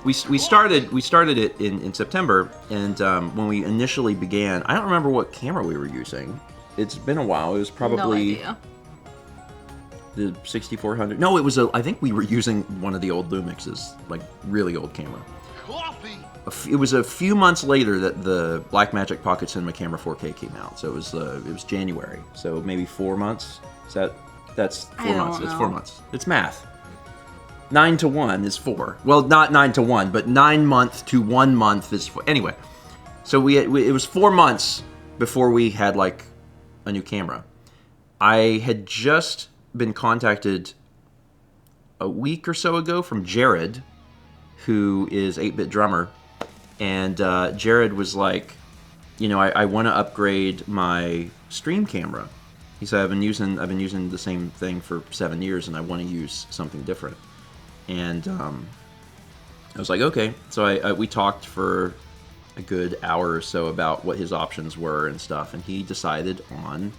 we started it in September, and when we initially began, I don't remember what camera we were using. It's been a while. It was probably. No idea. The 6400. No, it was I think we were using one of the old Lumix's, like really old camera. Coffee. It was a few months later that the Blackmagic Pocket Cinema Camera 4K came out. So it was January. So maybe 4 months. That's 4 months. It's 4 months. It's math. 9 to 1 is 4. Well, not 9 to 1, but 9 months to 1 month is 4. Anyway, so it was 4 months before we had like a new camera. I had just been contacted a week or so ago from Jared, who is 8-Bit Drummer, and Jared was like, you know, I want to upgrade my stream camera. He said I've been using the same thing for 7 years, and I want to use something different. And I was like, okay. So we talked for a good hour or so about what his options were and stuff, and he decided on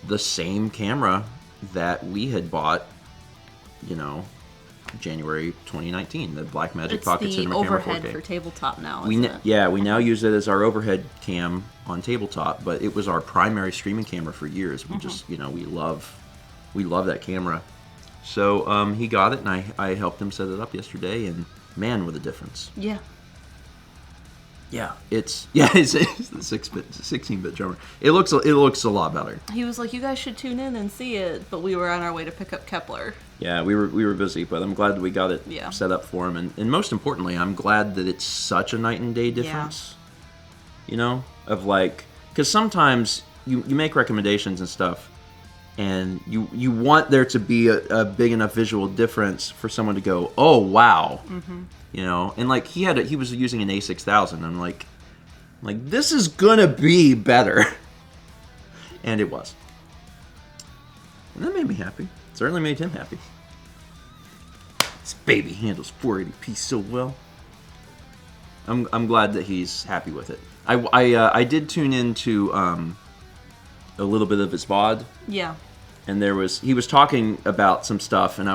the same camera that we had bought, you know, January 2019, the Blackmagic Pocket Cinema Camera 4K. It's the overhead for tabletop now, we now use it as our overhead cam on tabletop, but it was our primary streaming camera for years. We just, you know, we love that camera. So he got it, and I helped him set it up yesterday, and man, what a difference. Yeah. Yeah, it's the 16-bit drummer. It looks a lot better. He was like, "You guys should tune in and see it," but we were on our way to pick up Kepler. Yeah, we were busy, but I'm glad that we got it set up for him, and most importantly, I'm glad that it's such a night and day difference. Yeah. You know, of like, because sometimes you make recommendations and stuff, and you want there to be a big enough visual difference for someone to go, "Oh wow." Mm-hmm. You know, and like he was using an A6000. I'm like this is gonna be better, and it was, and that made me happy. It certainly made him happy. This baby handles 480p so well. I'm glad that he's happy with it. I did tune into a little bit of his VOD. Yeah. And he was talking about some stuff, and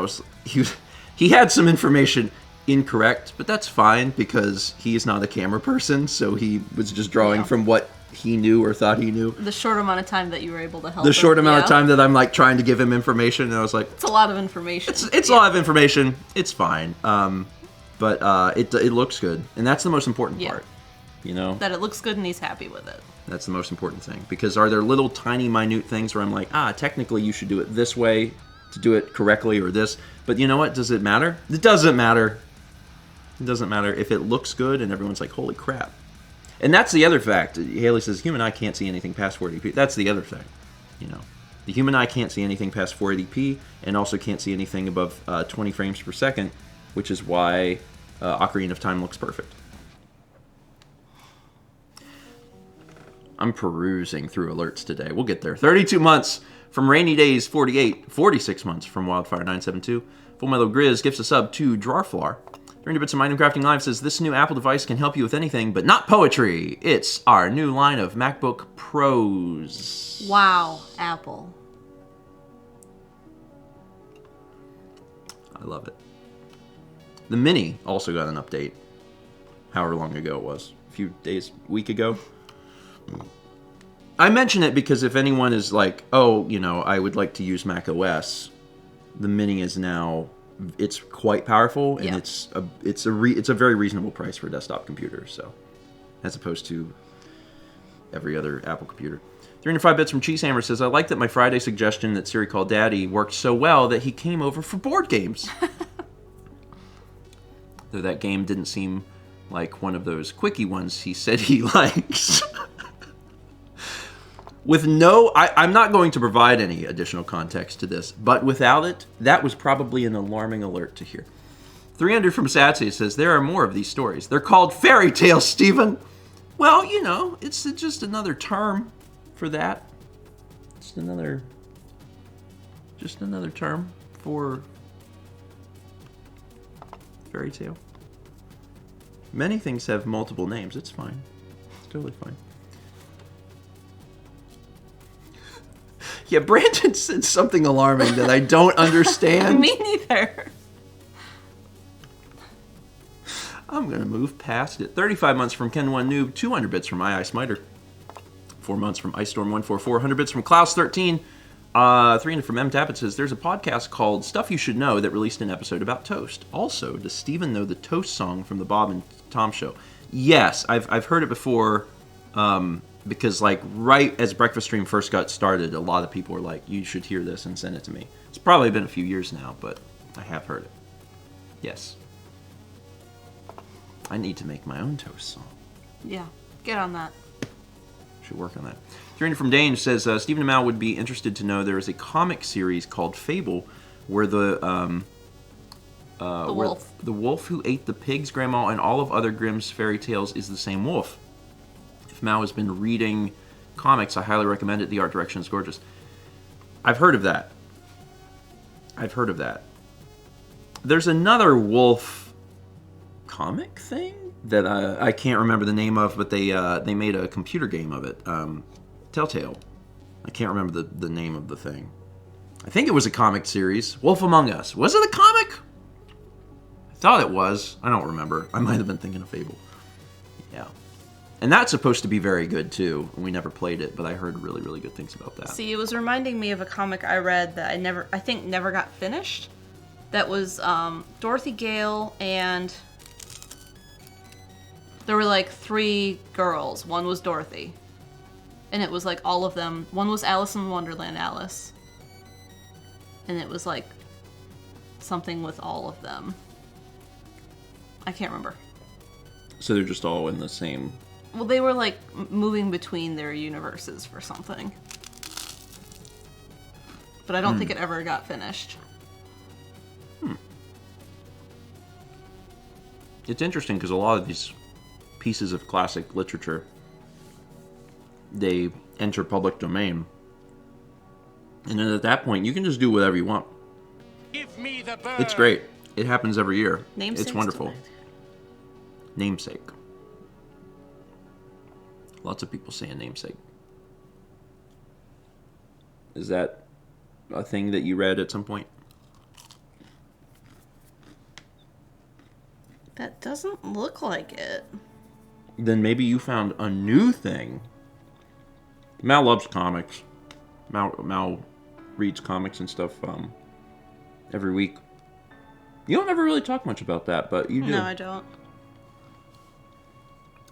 he had some information incorrect, but that's fine because he's not a camera person, so he was just drawing from what he knew or thought he knew. The short amount of time that you were able to help The him, short amount of time that I'm like trying to give him information, and I was like, it's a lot of information. It's a lot of information. It's fine. But it looks good, and that's the most important part. You know, that it looks good and he's happy with it. That's the most important thing, because are there little tiny minute things where I'm like, technically you should do it this way to do it correctly, or this, but you know what, does it matter? It doesn't matter. It doesn't matter if it looks good and everyone's like, holy crap. And that's the other fact. Haley says, human eye can't see anything past 480p. That's the other thing. You know, the human eye can't see anything past 480p and also can't see anything above 20 frames per second, which is why Ocarina of Time looks perfect. I'm perusing through alerts today. We'll get there. 32 months from Rainy Days 48. 46 months from Wildfire 972. Full Metal Grizz gifts a sub to Drawflar. 300 Bits of Mind and Crafting Live says, this new Apple device can help you with anything, but not poetry. It's our new line of MacBook Pros. Wow, Apple. I love it. The Mini also got an update. However long ago it was. A few days, week ago. I mention it because if anyone is like, oh, you know, I would like to use Mac OS, the Mini is now, it's quite powerful, and it's a very reasonable price for a desktop computer, so, as opposed to every other Apple computer. 305 Bits from Cheesehammer says, I like that my Friday suggestion that Siri call Daddy worked so well that he came over for board games. Though that game didn't seem like one of those quickie ones he said he likes. With no, I'm not going to provide any additional context to this, but without it, that was probably an alarming alert to hear. 300 from Satsy says, there are more of these stories. They're called fairy tales, Stephen. Well, you know, it's just another term for that. Just another term for fairy tale. Many things have multiple names. It's fine. It's totally fine. Yeah, Brandon said something alarming that I don't understand. Me neither. I'm going to move past it. 35 months from Ken1 Noob, 200 bits from II Smiter. 4 months from Ice Storm 144, 100 bits from Klaus 13. 3 from M. Tappet says, there's a podcast called Stuff You Should Know that released an episode about toast. Also, does Steven know the toast song from the Bob and Tom show? Yes, I've heard it before, because like right as Breakfast Stream first got started, a lot of people were like, you should hear this and send it to me. It's probably been a few years now, but I have heard it. Yes. I need to make my own toast song. Yeah, get on that. Should work on that. 300 from Dane says, Stephen and Mal would be interested to know there is a comic series called Fable where the wolf. The wolf who ate the pig's grandma and all of other Grimm's fairy tales is the same wolf. If Mal has been reading comics, I highly recommend it. The art direction is gorgeous. I've heard of that. There's another wolf comic thing that I can't remember the name of, but they made a computer game of it. Telltale. I can't remember the name of the thing. I think it was a comic series. Wolf Among Us. Was it a comic? I thought it was. I don't remember. I might have been thinking of Fable. Yeah. And that's supposed to be very good, too. We never played it, but I heard really, really good things about that. See, it was reminding me of a comic I read that I think never got finished. That was Dorothy Gale, and there were like 3 girls. One was Dorothy. And it was like all of them. One was Alice in Wonderland Alice. And it was like something with all of them. I can't remember. So they're just all in the same... Well, they were like moving between their universes for something. But I don't think it ever got finished. It's interesting because a lot of these pieces of classic literature, they enter public domain. And then at that point, you can just do whatever you want. Give me the bird. It's great. It happens every year. Namesake's It's wonderful. tonight. Namesake. Lots of people saying namesake. Is that a thing that you read at some point? That doesn't look like it. Then maybe you found a new thing. Mal loves comics. Mal reads comics and stuff every week. You don't ever really talk much about that, but you do. No, I don't.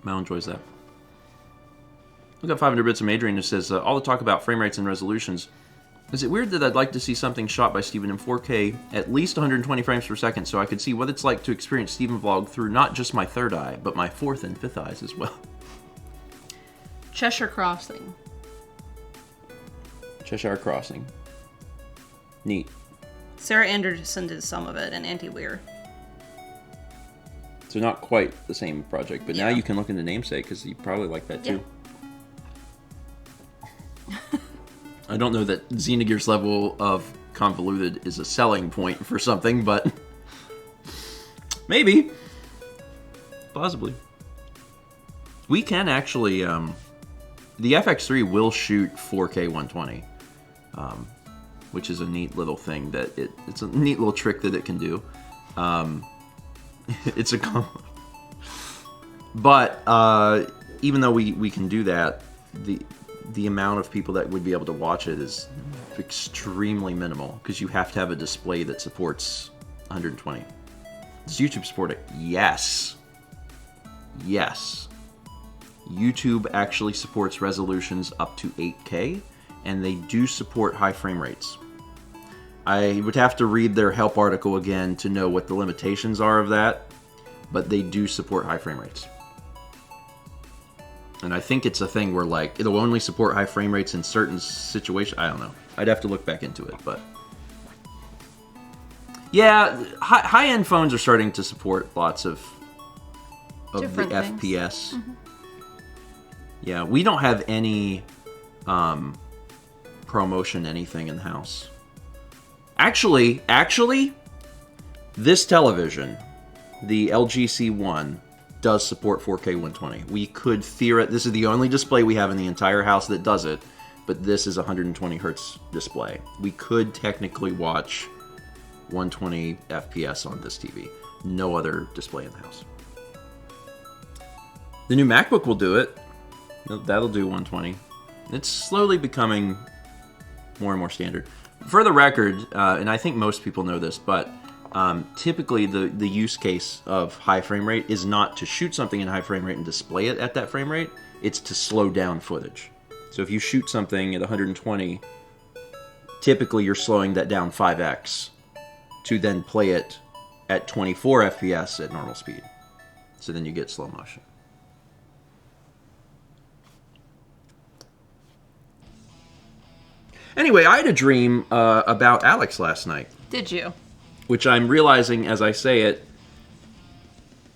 Mal enjoys that. We got 500 bits from Adrian who says, all the talk about frame rates and resolutions. Is it weird that I'd like to see something shot by Steven in 4K at least 120 frames per second so I could see what it's like to experience StephenVOD through not just my third eye, but my fourth and fifth eyes as well? Cheshire Crossing. Cheshire Crossing. Neat. Sarah Anderson did some of it, and Andy Weir. So not quite the same project, but now Yeah. you can look into Namesake because you probably like that too. I don't know that Xenogears level of convoluted is a selling point for something, but maybe. Possibly. We can actually, the FX3 will shoot 4K 120, which is a neat little thing that it's a neat little trick that it can do. It's a but even though we can do that, the amount of people that would be able to watch it is extremely minimal because you have to have a display that supports 120. Does YouTube support it? Yes. Yes. YouTube actually supports resolutions up to 8K, and they do support high frame rates. I would have to read their help article again to know what the limitations are of that, but they do support high frame rates. And I think it's a thing where, like, it'll only support high frame rates in certain situations. I don't know. I'd have to look back into it, but... Yeah, high-end phones are starting to support lots of Different the things. FPS. Yeah, we don't have any ProMotion anything in the house. Actually, this television, the LG C1, does support 4K 120. We could this is the only display we have in the entire house that does it, but this is a 120 hertz display. We could technically watch 120 FPS on this TV. No other display in the house. The new MacBook will do it. That'll do 120. It's slowly becoming more and more standard. For the record, and I think most people know this, but typically the use case of high frame rate is not to shoot something in high frame rate and display it at that frame rate. It's to slow down footage. So if you shoot something at 120, typically you're slowing that down 5x to then play it at 24 FPS at normal speed. So then you get slow motion. Anyway, I had a dream about Alex last night. Did you? Which I'm realizing as I say it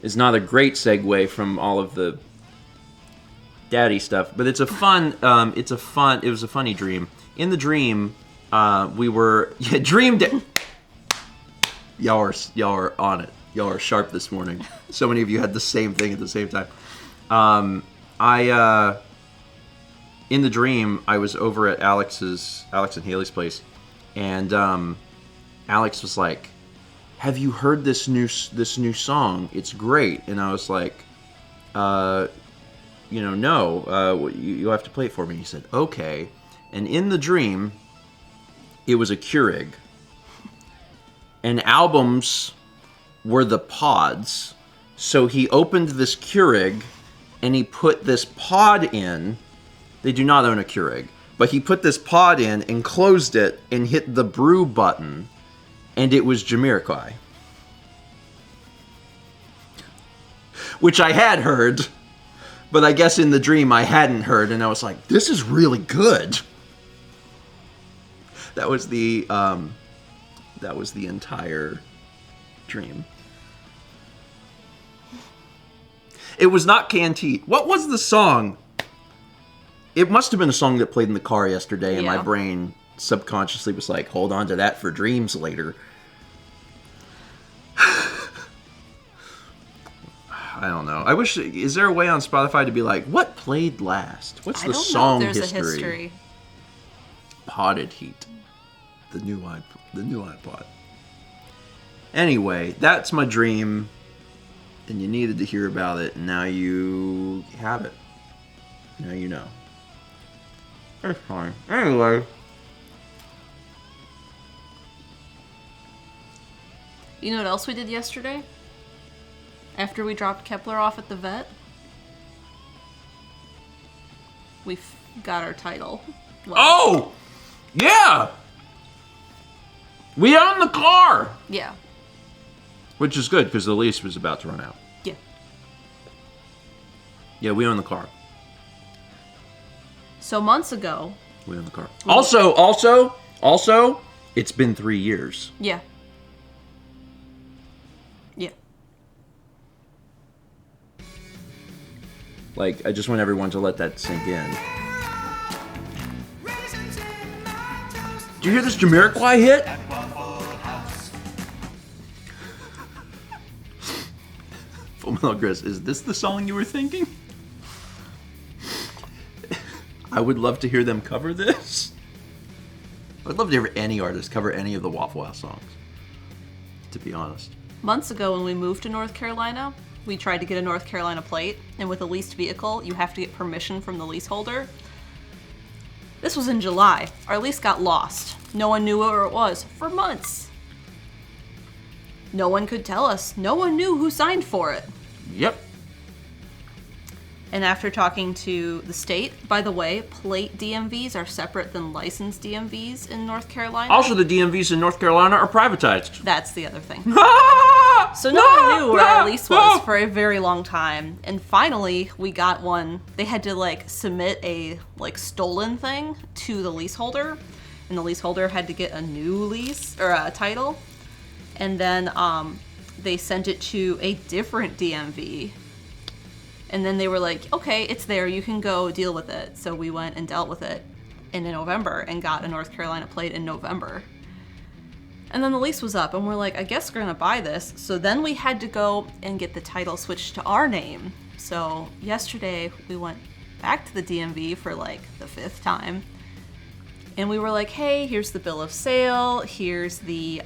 is not a great segue from all of the daddy stuff, but it's a fun, it was a funny dream. In the dream, we were, dreamed. Y'all are on it. Y'all are sharp this morning. So many of you had the same thing at the same time. In the dream, I was over at Alex and Haley's place, and Alex was like, "Have you heard this new song? It's great." And I was like, "No. You have to play it for me." He said, "Okay." And in the dream, it was a Keurig, and albums were the pods. So he opened this Keurig, and he put this pod in. They do not own a Keurig, but he put this pod in and closed it and hit the brew button, and it was Jamiroquai. Which I had heard, but I guess in the dream I hadn't heard, and I was like, this is really good. That was the entire dream. It was not Canteen. What was the song? It must have been a song that played in the car yesterday, and my brain subconsciously was like, hold on to that for dreams later. I don't know. I wish, is there a way on Spotify to be like, what played last? What's the song history? There's a history. Potted Heat. The new iPod. Anyway, that's my dream, and you needed to hear about it, and now you have it. Now you know. It's fine. Anyway. You know what else we did yesterday? After we dropped Kepler off at the vet? We got our title. Well, Oh! Yeah! We own the car! yeah. Which is good, because the lease was about to run out. Yeah. Yeah, we own the car. So months ago. We own the car. Also, it's been 3 years. Yeah. Yeah. Like, I just want everyone to let that sink in. Did you hear this Jamiroquai hit? Full Metal Chris, is this the song you were thinking? I would love to hear them cover this. I'd love to hear any artist cover any of the Waffle House songs, to be honest. Months ago when we moved to North Carolina, we tried to get a North Carolina plate, and with a leased vehicle, you have to get permission from the leaseholder. This was in July. Our lease got lost. No one knew where it was for months. No one could tell us. No one knew who signed for it. Yep. And after talking to the state, by the way, plate DMVs are separate than licensed DMVs in North Carolina. Also, the DMVs in North Carolina are privatized. That's the other thing. So no one knew where our lease was for a very long time. And finally, we got one. They had to submit a stolen thing to the leaseholder. And the leaseholder had to get a new lease or a title. And then they sent it to a different DMV. And then they were like, okay, it's there. You can go deal with it. So we went and dealt with it in November and got a North Carolina plate in November. And then the lease was up, and we're like, I guess we're going to buy this. So then we had to go and get the title switched to our name. So yesterday we went back to the DMV for the 5th time. And we were like, hey, here's the bill of sale. Here's the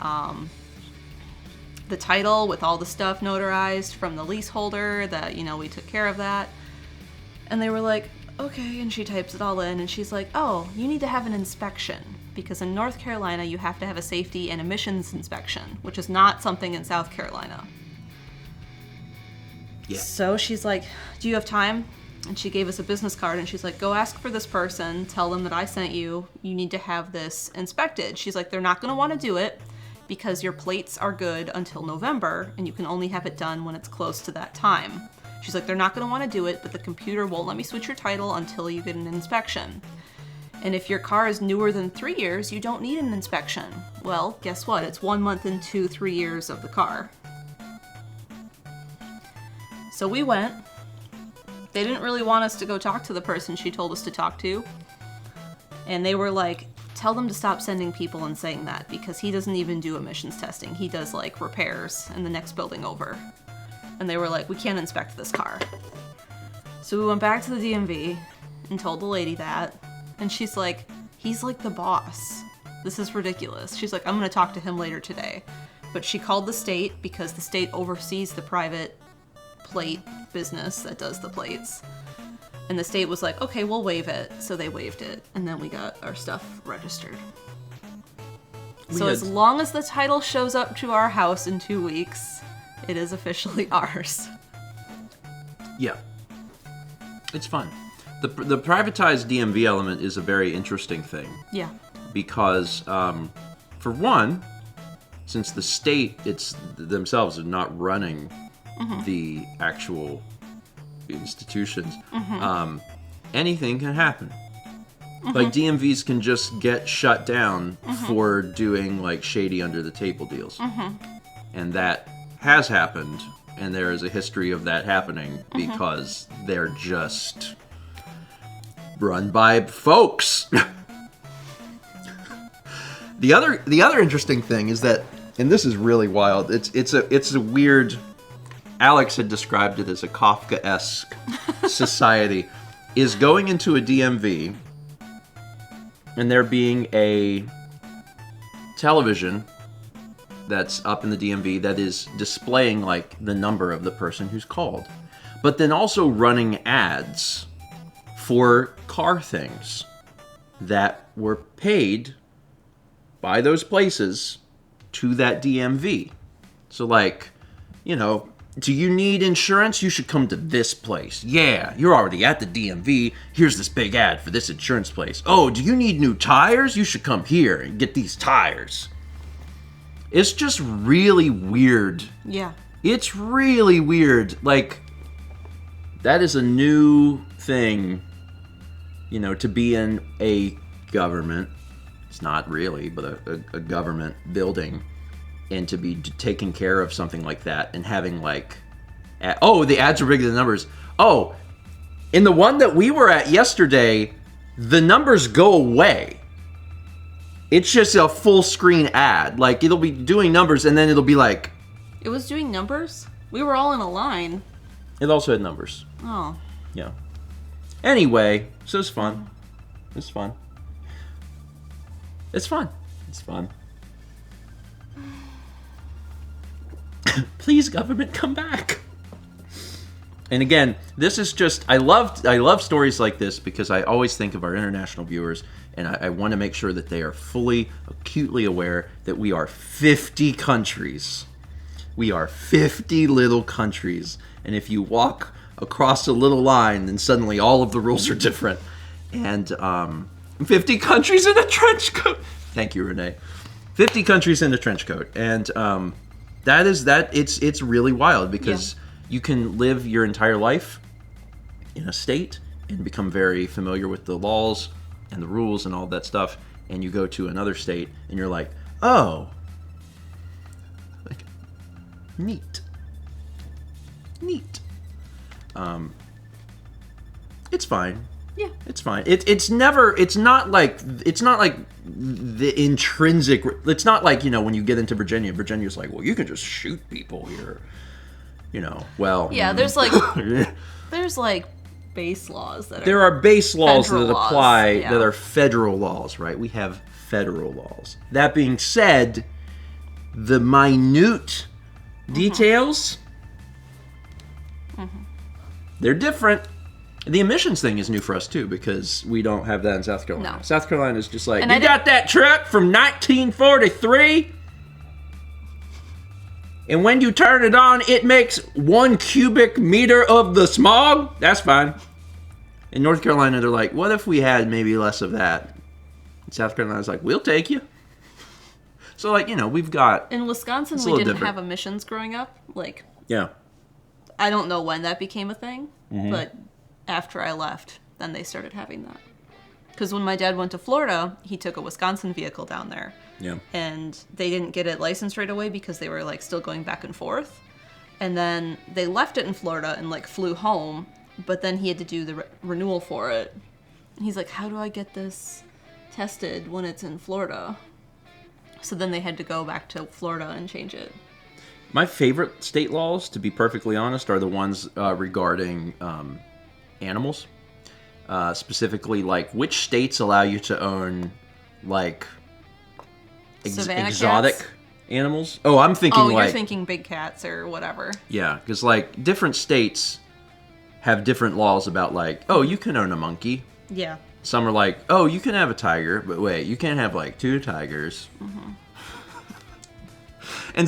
title with all the stuff notarized from the leaseholder that, we took care of that. And they were like, okay. And she types it all in, and she's like, oh, you need to have an inspection. because in North Carolina you have to have a safety and emissions inspection, which is not something in South Carolina. Yeah. So she's like, do you have time? And she gave us a business card, and she's like, go ask for this person, tell them that I sent you, you need to have this inspected. She's like, they're not going to want to do it because your plates are good until November, and you can only have it done when it's close to that time. She's like, they're not going to want to do it, but the computer won't let me switch your title until you get an inspection. And if your car is newer than 3 years, you don't need an inspection. Well, guess what? It's 1 month into 3 years of the car. So we went. They didn't really want us to go talk to the person she told us to talk to. And they were like, tell them to stop sending people and saying that, because he doesn't even do emissions testing. He does like repairs in the next building over. And they were like, we can't inspect this car. So we went back to the DMV and told the lady that. And she's like, he's like the boss. This is ridiculous. She's like, I'm going to talk to him later today. But she called the state because the state oversees the private plate business that does the plates. And the state was like, okay, we'll waive it. So they waived it. And then we got our stuff registered. So as long as the title shows up to our house in 2 weeks, it is officially ours. Yeah. It's fun. The privatized DMV element is a very interesting thing. Yeah. Because, for one, since the state themselves are not running the actual institutions, anything can happen. Like, DMVs can just get shut down for doing, like, shady under-the-table deals. And that has happened, and there is a history of that happening because they're just run by folks. The other interesting thing is that, and this is really wild, it's a weird... Alex had described it as a Kafka-esque society, is going into a DMV and there being a television that's up in the DMV that is displaying like the number of the person who's called, but then also running ads for car things that were paid by those places to that DMV. So like, you know, do you need insurance? You should come to this place. Yeah, you're already at the DMV. Here's this big ad for this insurance place. Oh, do you need new tires? You should come here and get these tires. It's just really weird. Yeah. It's really weird. Like, that is a new thing, you know, to be in a government. It's not really, but a government building. And to be taking care of something like that and having like, the ads are bigger than the numbers. Oh, in the one that we were at yesterday, the numbers go away. It's just a full screen ad. Like, it'll be doing numbers and then it'll be like... It was doing numbers? We were all in a line. It also had numbers. Oh. Yeah. Anyway, so it's fun. It's fun. It's fun. It's fun. Please, government, come back. And again, this is just, I love stories like this because I always think of our international viewers, and I want to make sure that they are fully, acutely aware that we are 50 countries. We are 50 little countries. And if you walk across a little line, then suddenly all of the rules are different. And 50 countries in a trench coat. Thank you, Renee. 50 countries in a trench coat. And it's really wild because you can live your entire life in a state and become very familiar with the laws and the rules and all that stuff, and you go to another state and you're like, oh, like, neat. It's fine. Yeah, it's fine. It's not like the intrinsic. It's not like, you know, when you get into Virginia's like, well, you can just shoot people here. You know, well. Yeah, there's like base laws that are. There are base laws that apply yeah. that are federal laws, right? We have federal laws. That being said, the minute details, they're different. The emissions thing is new for us too because we don't have that in South Carolina. No. South Carolina is just like, And you got that truck from 1943? And when you turn it on, it makes 1 cubic meter of the smog? That's fine. In North Carolina, they're like, what if we had maybe less of that? And South Carolina's like, we'll take you. So, like, you know, we've got... In Wisconsin, It's a we little didn't different. have emissions growing up. Like, Yeah. I don't know when that became a thing, Mm-hmm. but after I left, then they started having that. Because when my dad went to Florida, he took a Wisconsin vehicle down there. Yeah. And they didn't get it licensed right away because they were, like, still going back and forth. And then they left it in Florida and, like, flew home. But then he had to do the renewal for it. And he's like, how do I get this tested when it's in Florida? So then they had to go back to Florida and change it. My favorite state laws, to be perfectly honest, are the ones regarding animals. Specifically, like, which states allow you to own, like, Savannah exotic cats? animals? Oh, I'm thinking, Oh, like... you're thinking big cats or whatever. Yeah, because, like, different states have different laws about, like, oh, you can own a monkey. Yeah. Some are like, oh, you can have a tiger, but wait, you can't have, like, 2 tigers. Mm-hmm. And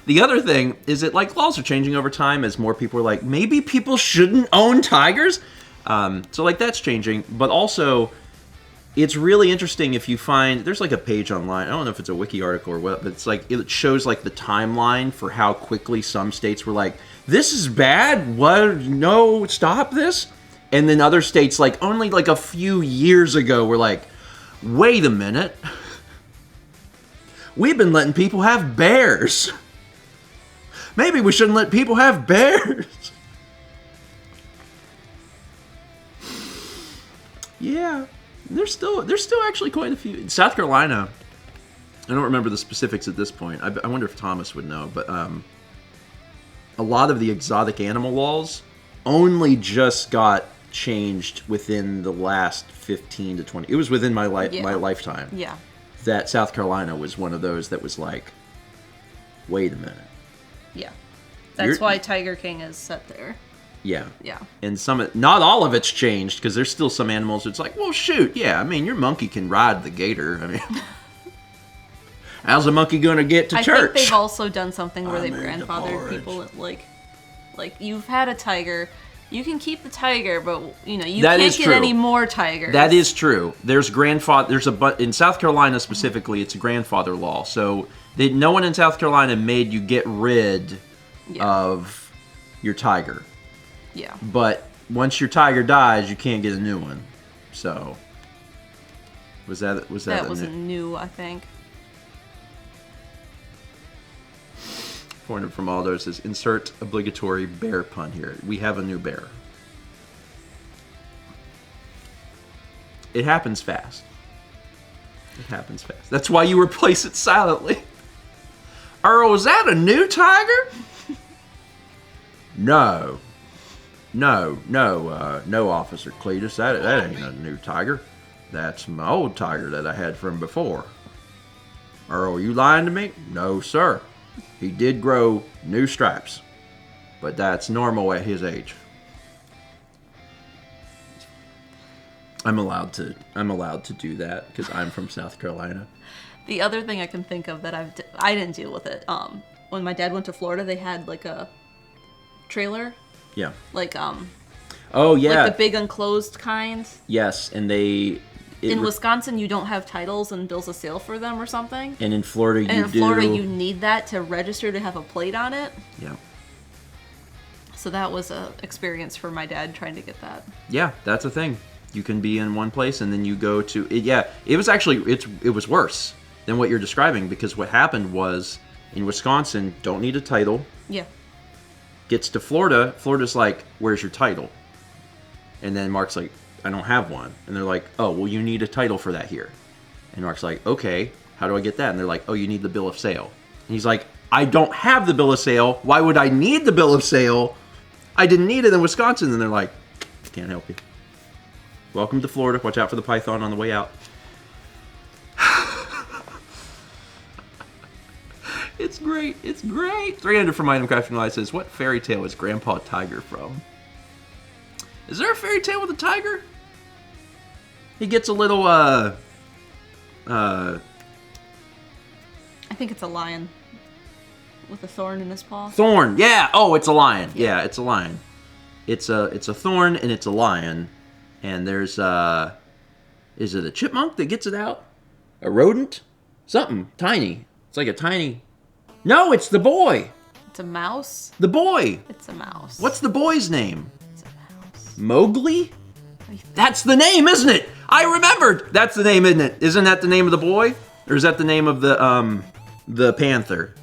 the other thing is that, like, laws are changing over time as more people are like, maybe people shouldn't own tigers? So, like, that's changing. But also, it's really interesting if you find, there's, like, a page online, I don't know if it's a wiki article or what, but it's, like, it shows, like, the timeline for how quickly some states were like, this is bad, what, no, stop this? And then other states, like, only, like, a few years ago were like, wait a minute. We've been letting people have bears. Maybe we shouldn't let people have bears. Yeah, there's still actually quite a few. In South Carolina, I don't remember the specifics at this point. I wonder if Thomas would know, but a lot of the exotic animal laws only just got changed within the last 15 to 20. It was within my my lifetime. Yeah. That South Carolina was one of those that was like, wait a minute. Yeah. That's why Tiger King is set there. Yeah. Yeah. And not all of it's changed, because there's still some animals it's like, well, shoot, yeah, I mean, your monkey can ride the gator. I mean, how's a monkey going to get to church? I think they've also done something where they've I'm in the grandfathered porridge. people, like, you've had a tiger, you can keep the tiger, but, you know, you That can't is get true. any more tigers. That is true. There's in South Carolina specifically, it's a grandfather law. So no one in South Carolina made you get rid of your tiger. Yeah. But once your tiger dies, you can't get a new one. So was that That wasn't new, I think. 400 from Aldo says, insert obligatory bear pun here. We have a new bear. It happens fast. It happens fast. That's why you replace it silently. Earl, is that a new tiger? No, Officer Cletus. That ain't a new tiger. That's my old tiger that I had from before. Earl, you lying to me? No, sir. He did grow new stripes, but that's normal at his age. I'm allowed to do that because I'm from South Carolina. The other thing I can think of that I didn't deal with it. When my dad went to Florida, they had like a trailer, Yeah. like Oh yeah. like the big enclosed kind. Yes, and In Wisconsin, you don't have titles and bills of sale for them or something. And in Florida, you do. And in Florida, you need that to register to have a plate on it. Yeah. So that was a experience for my dad trying to get that. Yeah, that's a thing. You can be in one place and then you go to it. Yeah, it was actually it was worse than what you're describing, because what happened was in Wisconsin, don't need a title. Yeah. Gets to Florida, Florida's like, where's your title? And then Mark's like, I don't have one. And they're like, oh, well, you need a title for that here. And Mark's like, okay, how do I get that? And they're like, oh, you need the bill of sale. And he's like, I don't have the bill of sale. Why would I need the bill of sale? I didn't need it in Wisconsin. And they're like, can't help you. Welcome to Florida. Watch out for the python on the way out. It's great. It's great. 300 from Item Crafting Live says, what fairy tale is Grandpa Tiger from? Is there a fairy tale with a tiger? He gets a little, I think it's a lion with a thorn in his paw. thorn. Yeah. Oh, it's a lion. Yeah, it's a lion. It's a thorn and it's a lion. And there's, is it a chipmunk that gets it out? A rodent? Something tiny. It's like a tiny... No, it's the boy. It's a mouse. The boy. It's a mouse. What's the boy's name? It's a mouse. Mowgli? That's the name, isn't it? I remembered. That's the name, isn't it? Isn't that the name of the boy? Or is that the name of the panther?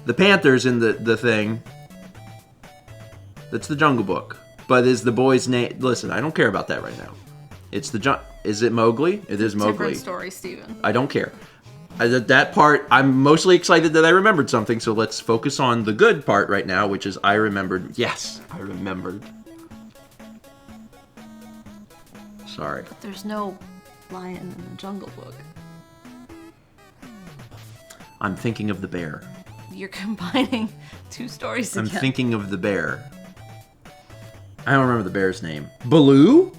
The panther's in the thing. That's the Jungle Book. But is the boy's name... Listen, I don't care about that right now. It's the... Is it Mowgli? It is Mowgli. Different story, Steven. I don't care. That part, I'm mostly excited that I remembered something, so let's focus on the good part right now, which is I remembered. Yes, I remembered. Sorry. But there's no lion in the Jungle Book. I'm thinking of the bear. You're combining two stories I'm again. thinking of the bear. I don't remember the bear's name. Baloo?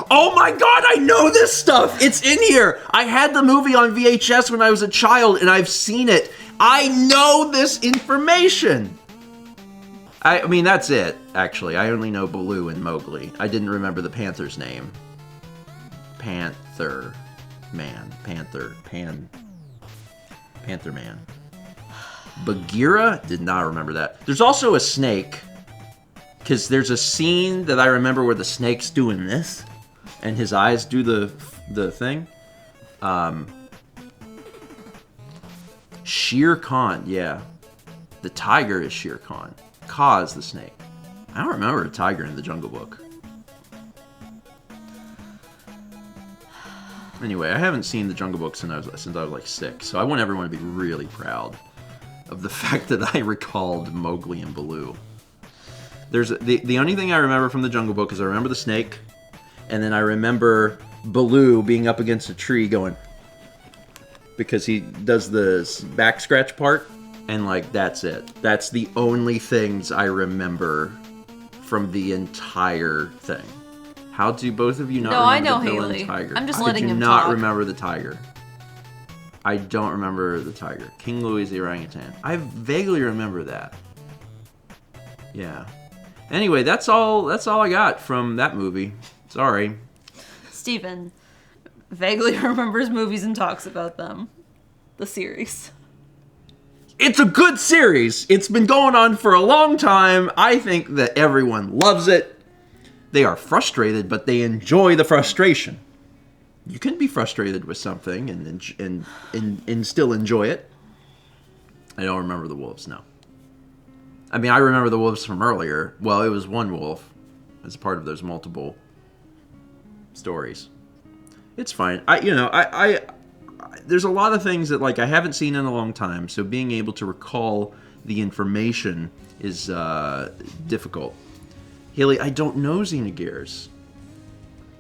Oh my god, I know this stuff! It's in here! I had the movie on VHS when I was a child, and I've seen it. I know this information! I mean, that's it, actually. I only know Baloo and Mowgli. I didn't remember the panther's name. Panther Man. Panther Man. Bagheera? Did not remember that. There's also a snake. Because there's a scene that I remember where the snake's doing this. And his eyes do the thing. Shere Khan, yeah. The tiger is Shere Khan. Ka is the snake. I don't remember a tiger in the Jungle Book. Anyway, I haven't seen the Jungle Book since I was like 6, so I want everyone to be really proud of the fact that I recalled Mowgli and Baloo. There's the only thing I remember from the Jungle Book is I remember the snake, and then I remember Baloo being up against a tree going, because he does the back scratch part, and like that's it. That's the only things I remember from the entire thing. How do both of you not No, I remember know the villain Haley. tiger? I'm just How letting could you him not talk. remember the tiger? I don't remember the tiger. King Louis the orangutan. I vaguely remember that. Yeah. Anyway, that's all I got from that movie. Sorry. Steven vaguely remembers movies and talks about them. The series. It's a good series. It's been going on for a long time. I think that everyone loves it. They are frustrated, but they enjoy the frustration. You can be frustrated with something and still enjoy it. I don't remember the wolves, no. I mean, I remember the wolves from earlier. Well, it was one wolf as part of those multiple stories. It's fine. There's a lot of things that like I haven't seen in a long time, so being able to recall the information is difficult. Haley, I don't know Xenogears.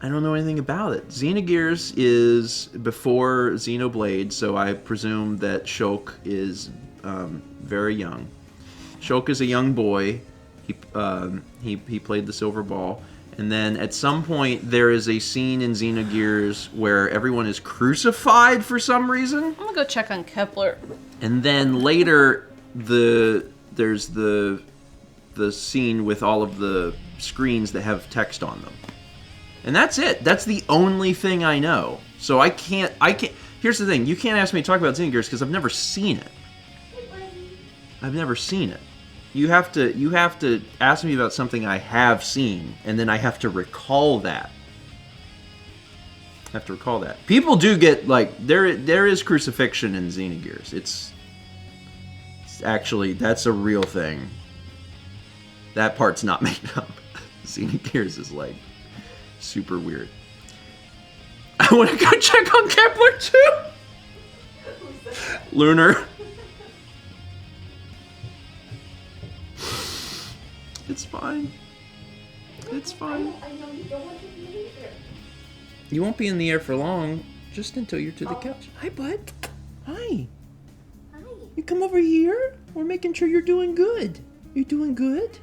I don't know anything about it. Xenogears is before Xenoblade, so I presume that Shulk is very young. Shulk is a young boy. He played the silver ball. And then at some point there is a scene in Xenogears where everyone is crucified for some reason. I'm gonna go check on Kepler. And then later there's the scene with all of the screens that have text on them. And that's it. That's the only thing I know. So I can't here's the thing, you can't ask me to talk about Xenogears because I've never seen it. I've never seen it. You have to ask me about something I have seen, and then I have to recall that. People do get, like, there is crucifixion in Xenogears. It's actually, that's a real thing. That part's not made up. Xenogears is, like, super weird. I want to go check on Kepler, too! Lunar. It's fine. It's fine. I know you don't want to be in here. You won't be in the air for long, just until you're to the couch. Hi, bud. Hi. Hi. You come over here? We're making sure you're doing good. You doing good?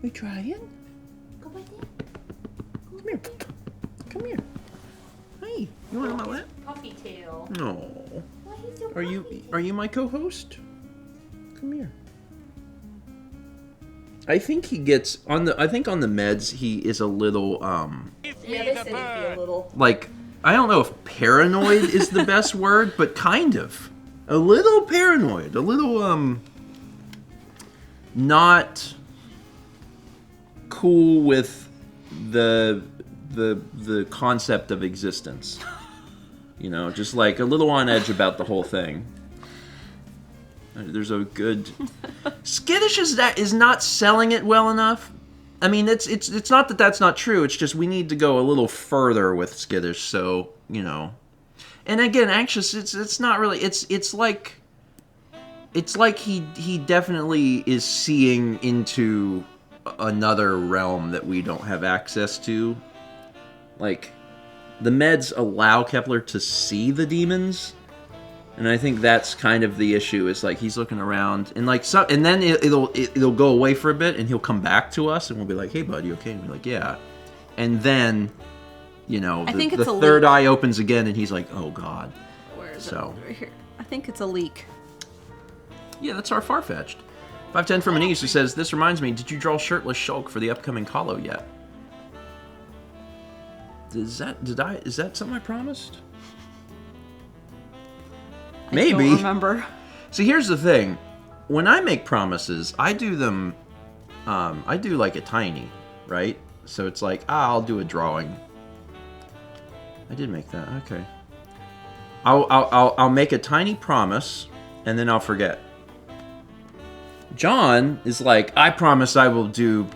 We trying? Go back there. here. Come here. Hey, you want on my lap? Puffy tail. No. Why he's so Are you my co-host? Come here. I think he gets on the meds he is a little Give Yeah, me they the said he'd be a bird. little. like I don't know if paranoid is the best word, but kind of. A little paranoid, a little not cool with the concept of existence. You know, just like a little on edge about the whole thing. There's a good skittish is not selling it well enough. I mean, it's not that that's not true. It's just we need to go a little further with skittish. So you know, and again, anxious. It's not really. It's like he definitely is seeing into another realm that we don't have access to. Like the meds allow Kepler to see the demons. And I think that's kind of the issue. Is like he's looking around, and like and then it'll go away for a bit, and he'll come back to us, and we'll be like, "Hey, bud, you okay?" And we're like, "Yeah." And then, you know, I think the it's a third leak. eye opens again, and he's like, "Oh God." Where is So. it? Right here. I think it's a leak. Yeah, that's our Farfetched. 510 from Anise who says, "This reminds me, did you draw shirtless Shulk for the upcoming Hollow yet?" Is that something I promised? Maybe. I don't remember. See, here's the thing. When I make promises, I do them, I do like a tiny, right? So it's like, I'll do a drawing. I did make that, okay. I'll make a tiny promise, and then I'll forget. John is like, I promise I will do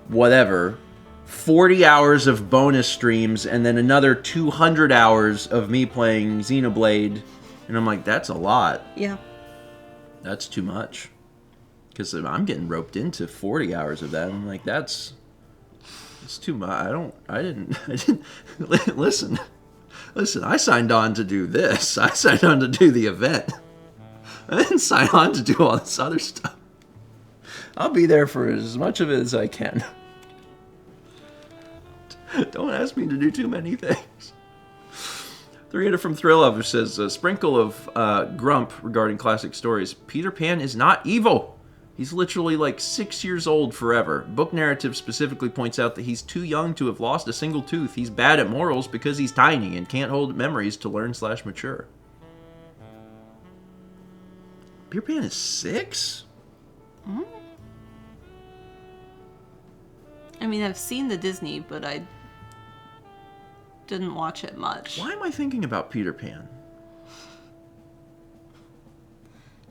whatever, 40 hours of bonus streams, and then another 200 hours of me playing Xenoblade. And I'm like, that's a lot. Yeah. That's too much. Because I'm getting roped into 40 hours of that. I'm like, it's too much. I didn't, listen, I signed on to do this. I signed on to do the event. I didn't sign on to do all this other stuff. I'll be there for as much of it as I can. Don't ask me to do too many things. 300 from Thrill Lover says, a sprinkle of grump regarding classic stories. Peter Pan is not evil. He's literally like 6 years old forever. Book narrative specifically points out that he's too young to have lost a single tooth. He's bad at morals because he's tiny and can't hold memories to learn/mature. Peter Pan is 6? I mean, I've seen the Disney, but I didn't watch it much. Why am I thinking about Peter Pan?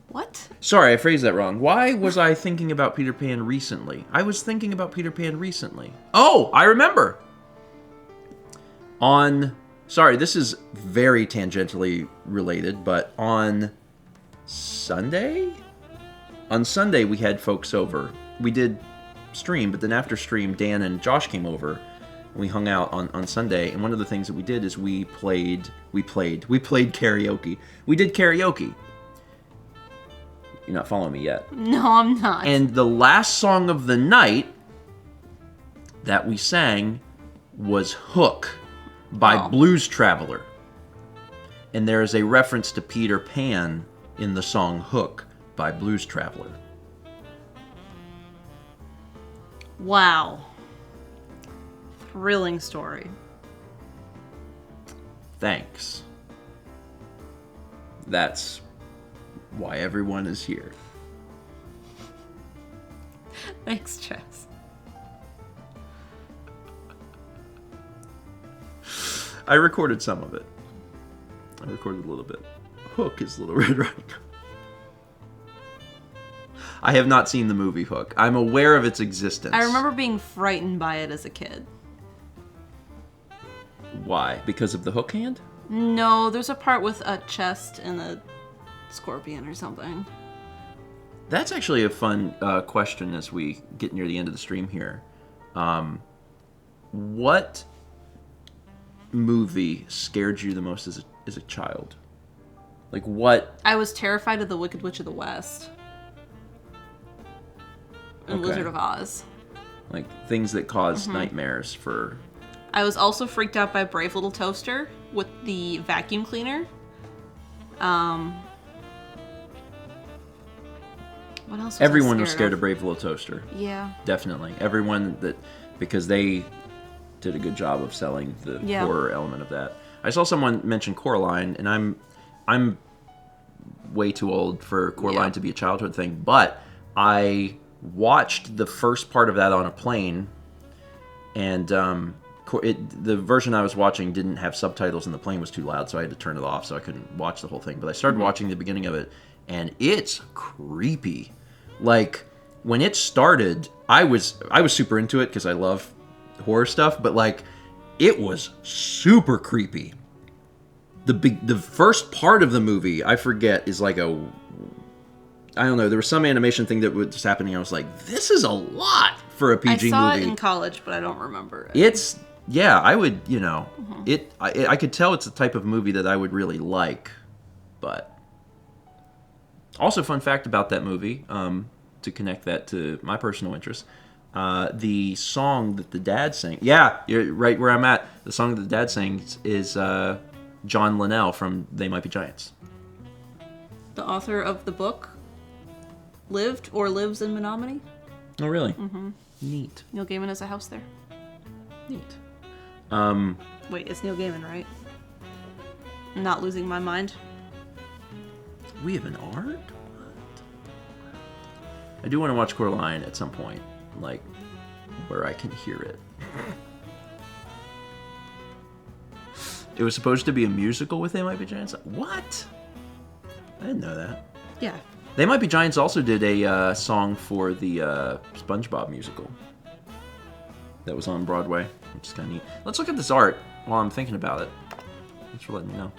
What? Sorry, I phrased that wrong. Why was I thinking about Peter Pan recently? I was thinking about Peter Pan recently. Oh, I remember! Sorry, this is very tangentially related, but on Sunday? On Sunday, we had folks over. We did stream, but then after stream, Dan and Josh came over, and we hung out on Sunday, and one of the things that we did is we played karaoke. We did karaoke. You're not following me yet. No, I'm not. And the last song of the night that we sang was Hook by Blues Traveler. And there is a reference to Peter Pan in the song Hook by Blues Traveler. Wow. Thrilling story. Thanks. That's why everyone is here. Thanks, Chess. I recorded some of it. I recorded a little bit. Hook is Little Red Riding Hood. I have not seen the movie Hook. I'm aware of its existence. I remember being frightened by it as a kid. Why? Because of the hook hand? No, there's a part with a chest and a scorpion or something. That's actually a fun question as we get near the end of the stream here. What movie scared you the most as a child? Like what? I was terrified of the Wicked Witch of the West. And Okay. Wizard of Oz. Like things that cause nightmares for. I was also freaked out by Brave Little Toaster with the vacuum cleaner. What else? Everyone was scared of Brave Little Toaster. Yeah. Definitely. Everyone because they did a good job of selling the horror element of that. I saw someone mention Coraline, and I'm way too old for Coraline to be a childhood thing, but I watched the first part of that on a plane, and the version I was watching didn't have subtitles, and the plane was too loud, so I had to turn it off, so I couldn't watch the whole thing. But I started watching the beginning of it, and it's creepy. Like when it started, I was super into it because I love horror stuff, but like it was super creepy. The first part of the movie, I forget, is like I don't know, there was some animation thing that was happening. I was like, this is a lot for a PG movie. I saw it in college, but I don't remember it. It's, I would, I could tell it's the type of movie that I would really like, but. Also, fun fact about that movie, to connect that to my personal interest, the song that the dad sang, you're right where I'm at, the song that the dad sings is John Linnell from They Might Be Giants. The author of the book lived or lives in Menominee. Oh, really? Mm-hmm. Neat. Neil Gaiman has a house there. Neat. Wait, it's Neil Gaiman, right? I'm not losing my mind. We have an art? What? I do want to watch Coraline at some point, like, where I can hear it. It was supposed to be a musical with They Might Be Giants? What? I didn't know that. Yeah. They Might Be Giants also did a song for the SpongeBob musical that was on Broadway, which is kind of neat. Let's look at this art while I'm thinking about it. Thanks for letting me know.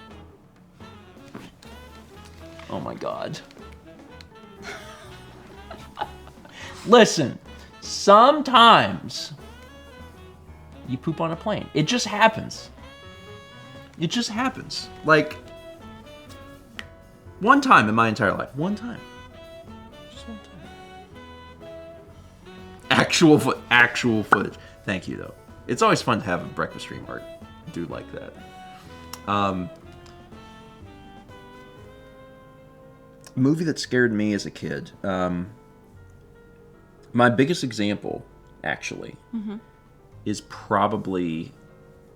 Oh my god. Listen, sometimes you poop on a plane. It just happens. It just happens. Like, one time in my entire life. One time. Just one time. Actual footage. Thank you, though. It's always fun to have a breakfast stream art. I do like that. Movie that scared me as a kid. My biggest example, actually, is probably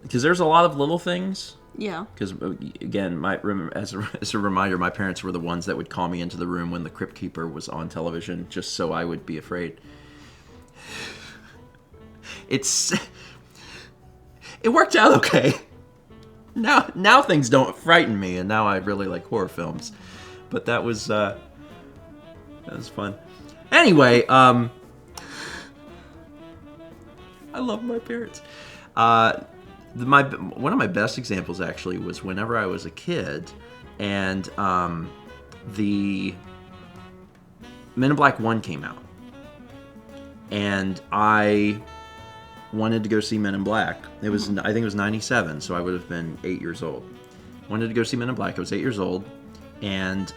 because there's a lot of little things. Yeah. Because again, as a reminder, my parents were the ones that would call me into the room when The Crypt Keeper was on television, just so I would be afraid. It worked out okay. Now things don't frighten me, and now I really like horror films. But that was fun. Anyway, I love my parents. One of my best examples actually was whenever I was a kid, and the Men in Black 1 came out, and I wanted to go see Men in Black. I think it was 97, so I would have been 8 years old. Wanted to go see Men in Black. I was 8 years old. And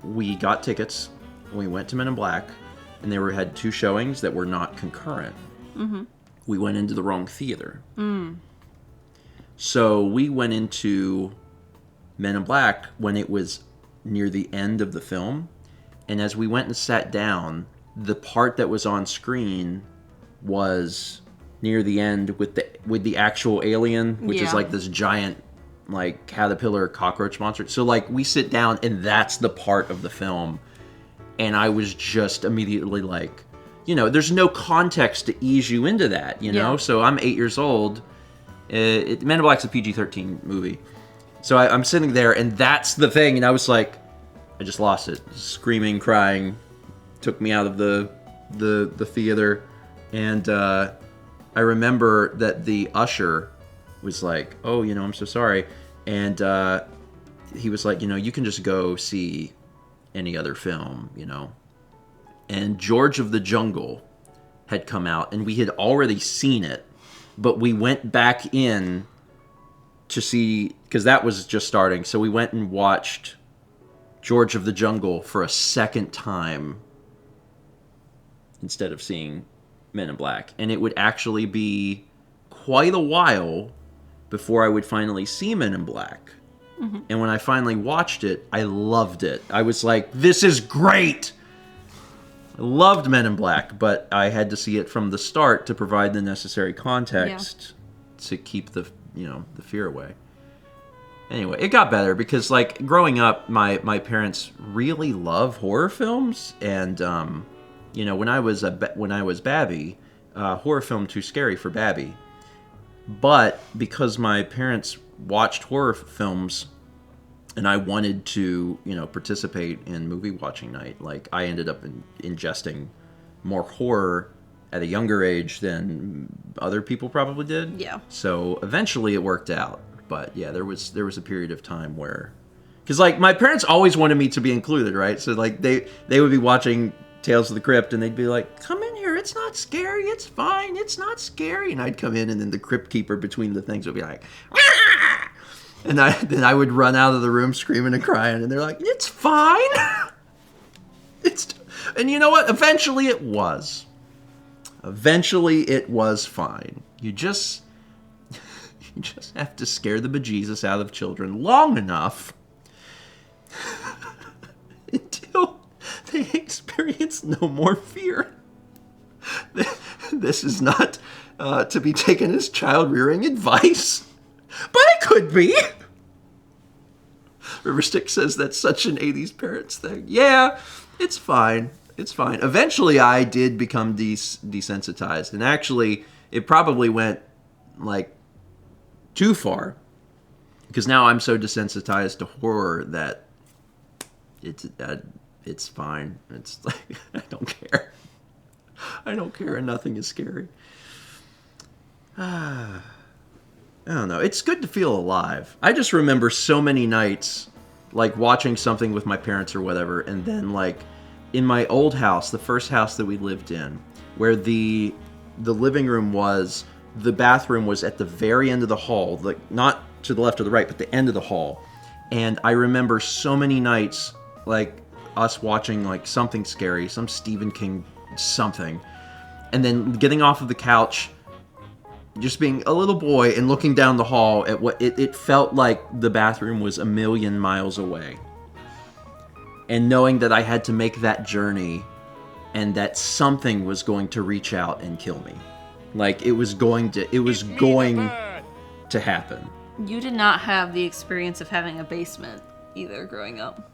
we got tickets. We went to Men in Black, and they had two showings that were not concurrent. Mm-hmm. We went into the wrong theater. So we went into Men in Black when it was near the end of the film, and as we went and sat down, the part that was on screen was near the end with the actual alien, which is like this giant, like, caterpillar cockroach monster. So like we sit down and that's the part of the film, and I was just immediately like, there's no context to ease you into that, know. So I'm 8 years old. Men in Black's a PG-13 movie, so I'm sitting there and that's the thing, and I was like, I just lost it, screaming, crying, took me out of the theater, and I remember that the usher was like, oh, I'm so sorry. And he was like, you can just go see any other film, And George of the Jungle had come out, and we had already seen it, but we went back in to see, because that was just starting, so we went and watched George of the Jungle for a second time instead of seeing Men in Black, and it would actually be quite a while before I would finally see Men in Black. And when I finally watched it, I loved it. I was like, this is great! I loved Men in Black, but I had to see it from the start to provide the necessary context to keep the fear away. Anyway, it got better because, like, growing up, my parents really love horror films, and when I was Babby, horror film too scary for Babby. But because my parents watched horror films, and I wanted to, participate in movie watching night, like, I ended up ingesting more horror at a younger age than other people probably did. Yeah. So eventually it worked out. But yeah, there was a period of time where, because like my parents always wanted me to be included, right? So like they would be watching Tales of the Crypt and they'd be like, "Come in here, it's not scary, it's fine, it's not scary." And I'd come in and then the crypt keeper between the things would be like, "Ah!" And then I would run out of the room screaming and crying, and they're like, "It's fine." And you know what? Eventually it was. Eventually it was fine. You just have to scare the bejesus out of children long enough until they experience no more fear. This is not to be taken as child-rearing advice, but it could be. Riverstick says that's such an 80s parents thing. Yeah, it's fine. It's fine. Eventually, I did become desensitized, and actually, it probably went, like, too far, because now I'm so desensitized to horror that it's fine. It's like, I don't care. I don't care, and nothing is scary. I don't know. It's good to feel alive. I just remember so many nights, like, watching something with my parents or whatever, and then, like, in my old house, the first house that we lived in, where the living room was, the bathroom was at the very end of the hall, like not to the left or the right, but the end of the hall. And I remember so many nights, like, us watching, like, something scary, some Stephen King something, and then getting off of the couch, just being a little boy and looking down the hall at what it felt like the bathroom was a million miles away. And knowing that I had to make that journey and that something was going to reach out and kill me. Like, it was going to happen. You did not have the experience of having a basement either growing up.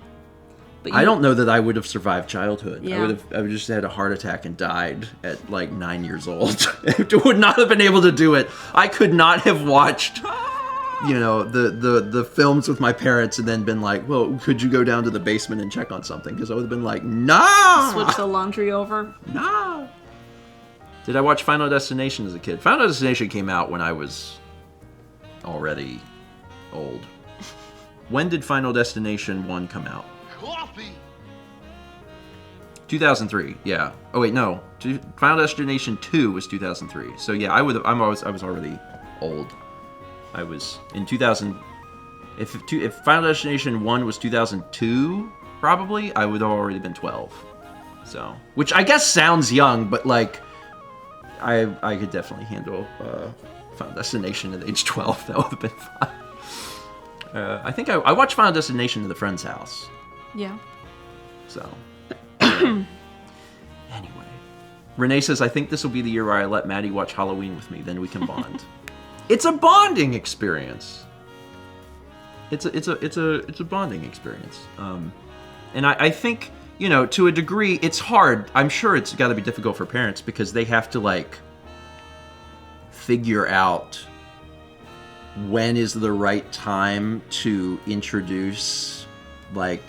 But I don't know that I would have survived childhood. Yeah. I would just had a heart attack and died at like 9 years old. I would not have been able to do it. I could not have watched, the films with my parents and then been like, well, could you go down to the basement and check on something? Because I would have been like, no! Switch the laundry over? No! Did I watch Final Destination as a kid? Final Destination came out when I was already old. When did Final Destination 1 come out? Coffee. 2003, yeah. Oh wait, no. Final Destination 2 was 2003. So yeah, I was already old. I was in 2000. If Final Destination 1 was 2002, probably I would have already been 12. So, which I guess sounds young, but like I could definitely handle Final Destination at age 12. That would have been fun. I think I watched Final Destination at a friend's house. Yeah. So, anyway. Renee says, I think this will be the year where I let Maddie watch Halloween with me, then we can bond. It's a bonding experience. It's a bonding experience. And I think, to a degree, it's hard. I'm sure it's got to be difficult for parents because they have to, like, figure out when is the right time to introduce, like,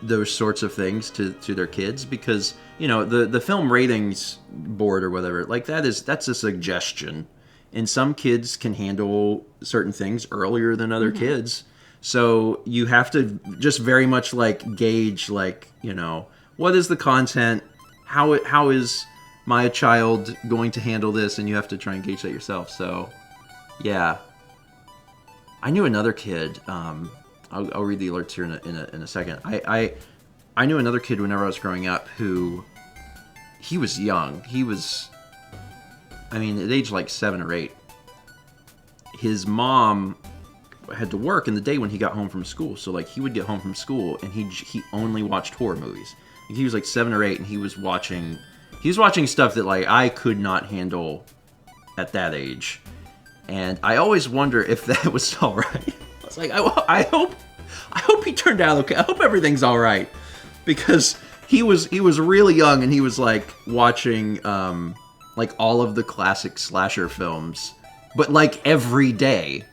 those sorts of things to their kids, because the film ratings board or whatever, like, that's a suggestion, and some kids can handle certain things earlier than other kids, so you have to just very much like gauge, like, what is the content, how is my child going to handle this, and you have to try and gauge that yourself. So yeah, I knew another kid. I'll read the alerts here in a second. I knew another kid whenever I was growing up who he was young. He was, I mean, at age like 7 or 8. His mom had to work in the day when he got home from school. So like he would get home from school and he only watched horror movies. Like, he was like 7 or 8 and he was watching stuff that like I could not handle at that age. And I always wonder if that was all right. I was like, I hope he turned out okay. I hope everything's all right, because he was really young and he was like watching like all of the classic slasher films, but like every day,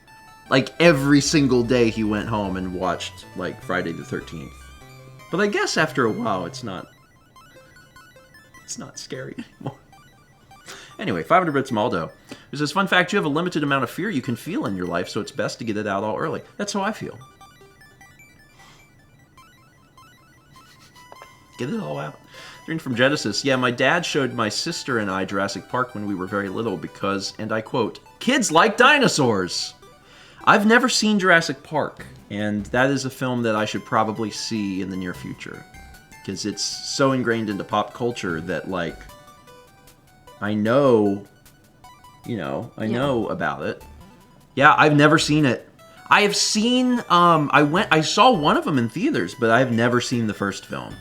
like every single day he went home and watched like Friday the 13th. But I guess after a while, it's not scary anymore. Anyway, 500 bits Maldo. There's this fun fact: you have a limited amount of fear you can feel in your life, so it's best to get it out all early. That's how I feel. Get it all out. Reading from Genesis. Yeah, my dad showed my sister and I Jurassic Park when we were very little because, and I quote, "Kids like dinosaurs." I've never seen Jurassic Park, and that is a film that I should probably see in the near future, because it's so ingrained into pop culture that, like, I know, I know about it. Yeah, I've never seen it. I have seen, I saw one of them in theaters, but I've never seen the first film.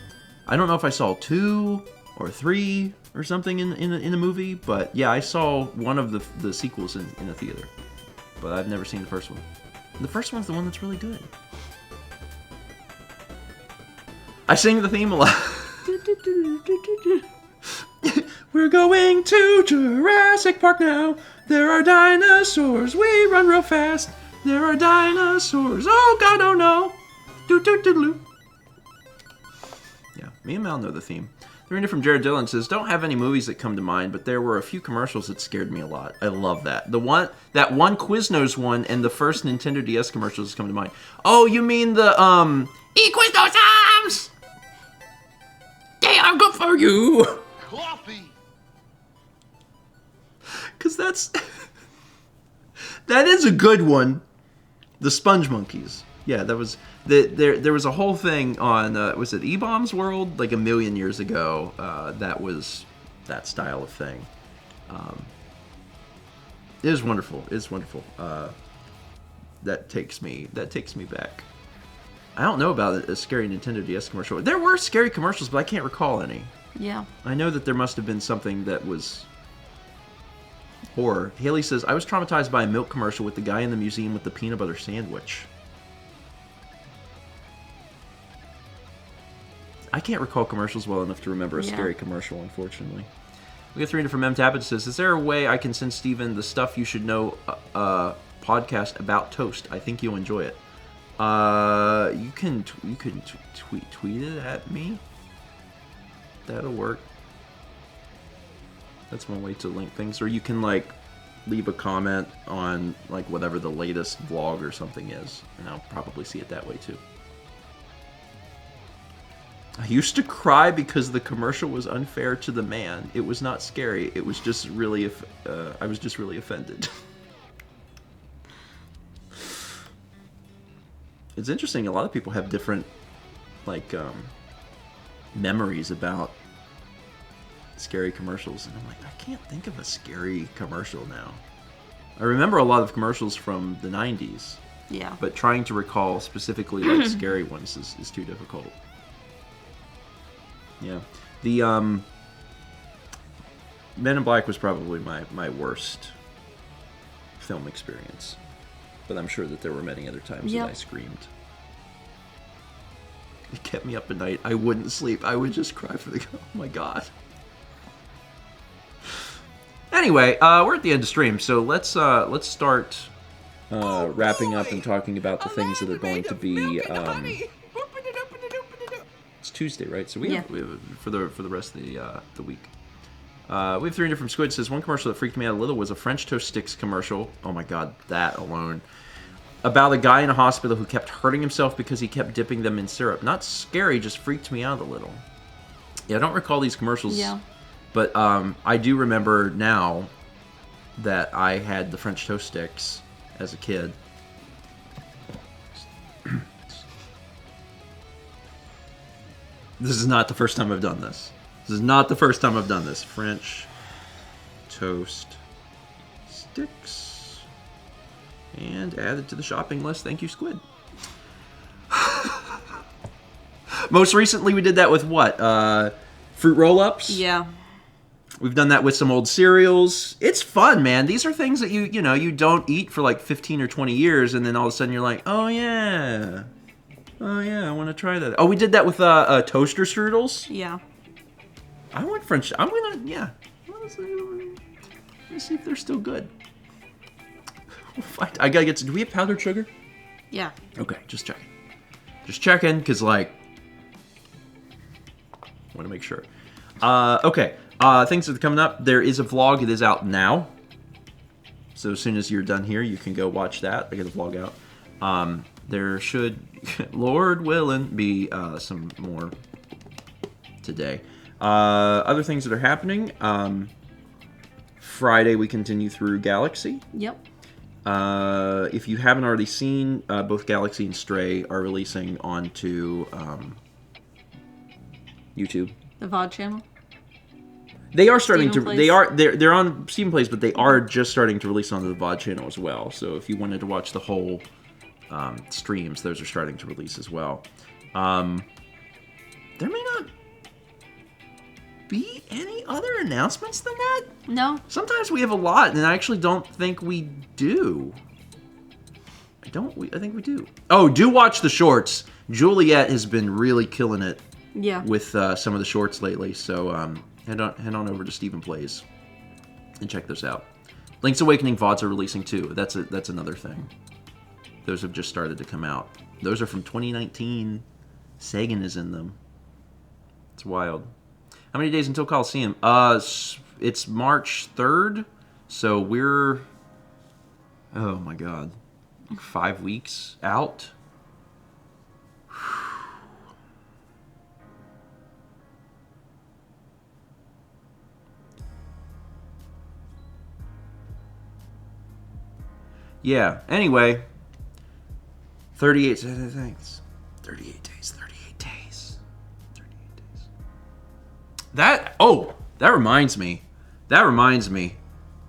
I don't know if I saw 2 or 3 or something in a movie, but yeah, I saw one of the sequels in a theater. But I've never seen the first one. And the first one's the one that's really good. I sing the theme a lot. We're going to Jurassic Park now. There are dinosaurs. We run real fast. There are dinosaurs. Oh God, oh no. Do. Yeah, me and Mal know the theme. The reader from Jared Dillon says, don't have any movies that come to mind, but there were a few commercials that scared me a lot. I love that. That one Quiznos one and the first Nintendo DS commercials come to mind. Oh, you mean the, Eat Quiznos arms! They are good for you! Coffee. Because that is a good one. The Sponge Monkeys. Yeah, that was... There was a whole thing on, was it E-Bombs World? Like a million years ago, that was that style of thing. It is wonderful. It's wonderful. That takes me back. I don't know about a scary Nintendo DS commercial. There were scary commercials, but I can't recall any. Yeah. I know that there must have been something that was horror. Haley says, I was traumatized by a milk commercial with the guy in the museum with the peanut butter sandwich. I can't recall commercials well enough to remember a scary commercial, unfortunately. We get 3 from M. Tappet says, is there a way I can send Steven the Stuff You Should Know podcast about toast? I think you'll enjoy it. You can tweet it at me. That'll work. That's one way to link things. Or you can, like, leave a comment on, like, whatever the latest vlog or something is. And I'll probably see it that way, too. I used to cry because the commercial was unfair to the man. It was not scary. It was just really, I was just really offended. It's interesting. A lot of people have different, like, memories about scary commercials. And I'm like, I can't think of a scary commercial now. I remember a lot of commercials from the 90s. Yeah. But trying to recall specifically, like, scary ones is too difficult. Yeah, the Men in Black was probably my worst film experience, but I'm sure that there were many other times that I screamed. It kept me up at night. I wouldn't sleep. I would just cry for the... Oh my God. Anyway, we're at the end of stream, so let's start wrapping up and talking about the things that are going to be... It's Tuesday, right? So we have for the rest of the week. We have 3 different Squid. Says one commercial that freaked me out a little was a French toast sticks commercial. Oh my God, that alone. About a guy in a hospital who kept hurting himself because he kept dipping them in syrup. Not scary, just freaked me out a little. Yeah, I don't recall these commercials. Yeah. But I do remember now that I had the French toast sticks as a kid. This is not the first time I've done this. This is not the first time I've done this. French toast sticks. And added to the shopping list. Thank you, Squid. Most recently, we did that with what? Fruit roll-ups? Yeah. We've done that with some old cereals. It's fun, man. These are things that you don't eat for like 15 or 20 years, and then all of a sudden you're like, oh yeah, I want to try that. Oh, we did that with toaster strudels. Yeah. I want French. I'm gonna, yeah. Let me see if they're still good. I gotta get to. Do we have powdered sugar? Yeah. Okay, just checking. Just checking, because like, want to make sure. Okay. Things that are coming up. There is a vlog. It is out now. So as soon as you're done here, you can go watch that. I get the vlog out. There should, Lord willing, be some more today. Other things that are happening. Friday, we continue through Galaxy. Yep. If you haven't already seen, both Galaxy and Stray are releasing onto YouTube. The VOD channel. They are starting Stephen to. Plays. They're on Stephen Plays, but they are just starting to release onto the VOD channel as well. So if you wanted to watch the whole streams, those are starting to release as well. There may not be any other announcements than that. No. Sometimes we have a lot, and I actually don't think we do. I think we do. Oh, do watch the shorts. Juliet has been really killing it. Yeah. With some of the shorts lately, so head on over to Stephen Plays and check those out. Link's Awakening VODs are releasing too. That's another thing. Those have just started to come out. Those are from 2019. Sagan is in them. It's wild. How many days until Coliseum? It's March 3rd, so we're, oh my god, 5 weeks out. Yeah, anyway, 38 days. 38 days. That reminds me.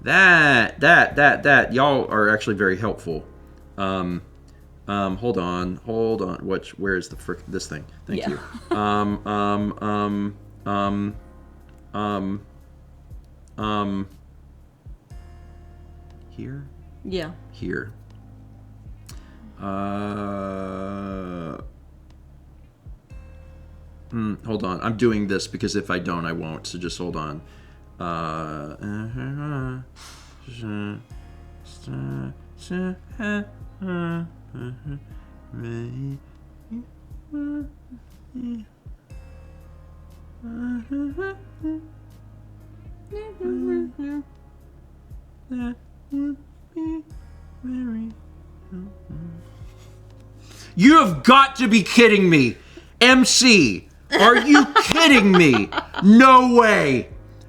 That y'all are actually very helpful. Hold on. Where is this thing? Thank you. Here? Yeah. Here. Hold on. I'm doing this because if I don't, I won't. So just hold on. You have got to be kidding me. MC, are you kidding me? No way.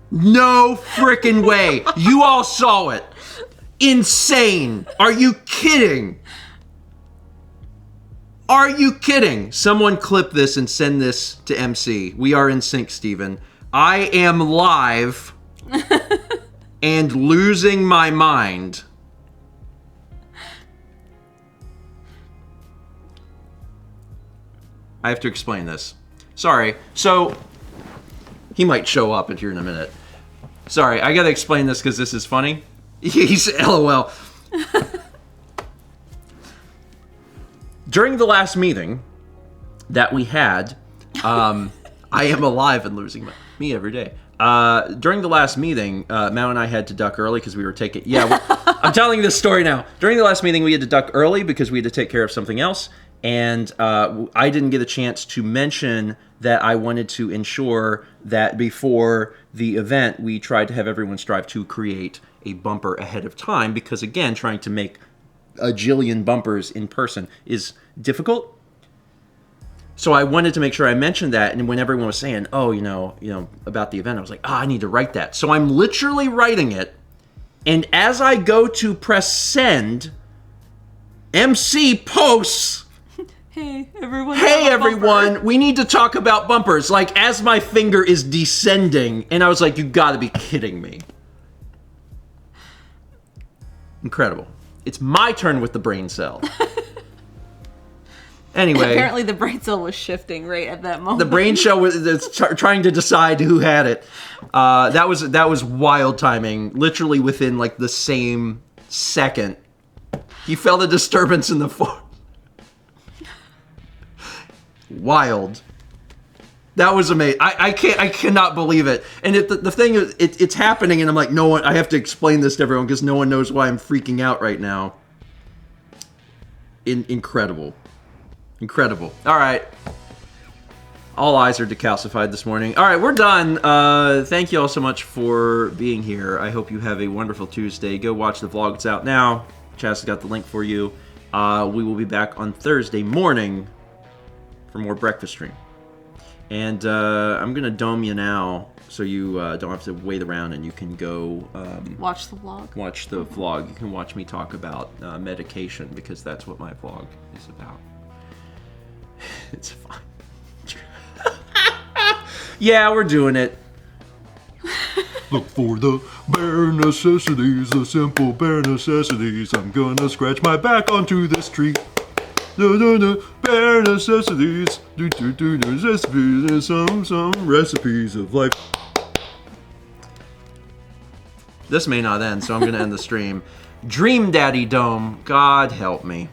No frickin' way. You all saw it. Insane. Are you kidding? Are you kidding? Someone clip this and send this to MC. We are in sync, Steven. I am live and losing my mind. I have to explain this. Sorry. So, he might show up here in a minute. Sorry, I gotta explain this because this is funny. He's LOL. During the last meeting that we had, I am alive and losing me every day. During the last meeting, Mao and I had to duck early because we were taking... Yeah, I'm telling this story now. During the last meeting, we had to duck early because we had to take care of something else. And I didn't get a chance to mention that I wanted to ensure that before the event, we tried to have everyone strive to create a bumper ahead of time. Because, again, trying to make a jillion bumpers in person is difficult. So I wanted to make sure I mentioned that, and when everyone was saying, "Oh, you know, about the event," I was like, I need to write that." So I'm literally writing it, and as I go to press send, MC posts Hey, everyone. Hey have a bumper. everyone, we need to talk about bumpers. Like, as my finger is descending, and I was like, you gotta be kidding me. Incredible. It's my turn with the brain cell. Anyway. Apparently the brain cell was shifting right at that moment. The brain cell was trying to decide who had it. That was wild timing. Literally within like the same second, he felt a disturbance in the form. Wild. That was amazing. I cannot believe it. And the thing is, it's happening, and I'm like, no one. I have to explain this to everyone because no one knows why I'm freaking out right now. Incredible. Incredible. All right. All eyes are decalcified this morning. All right, we're done. Thank you all so much for being here. I hope you have a wonderful Tuesday. Go watch the vlog. It's out now. Chaz has got the link for you. We will be back on Thursday morning for more breakfast stream. And I'm going to dome you now so you don't have to wait around and you can go... watch the vlog. Watch the vlog. You can watch me talk about medication because that's what my vlog is about. It's fine. Yeah, we're doing it. Look for the bare necessities, the simple bare necessities. I'm gonna scratch my back onto this tree. Bare necessities. Necessities. Some recipes of life. This may not end, so I'm gonna end the stream. Dream Daddy Dome. God help me.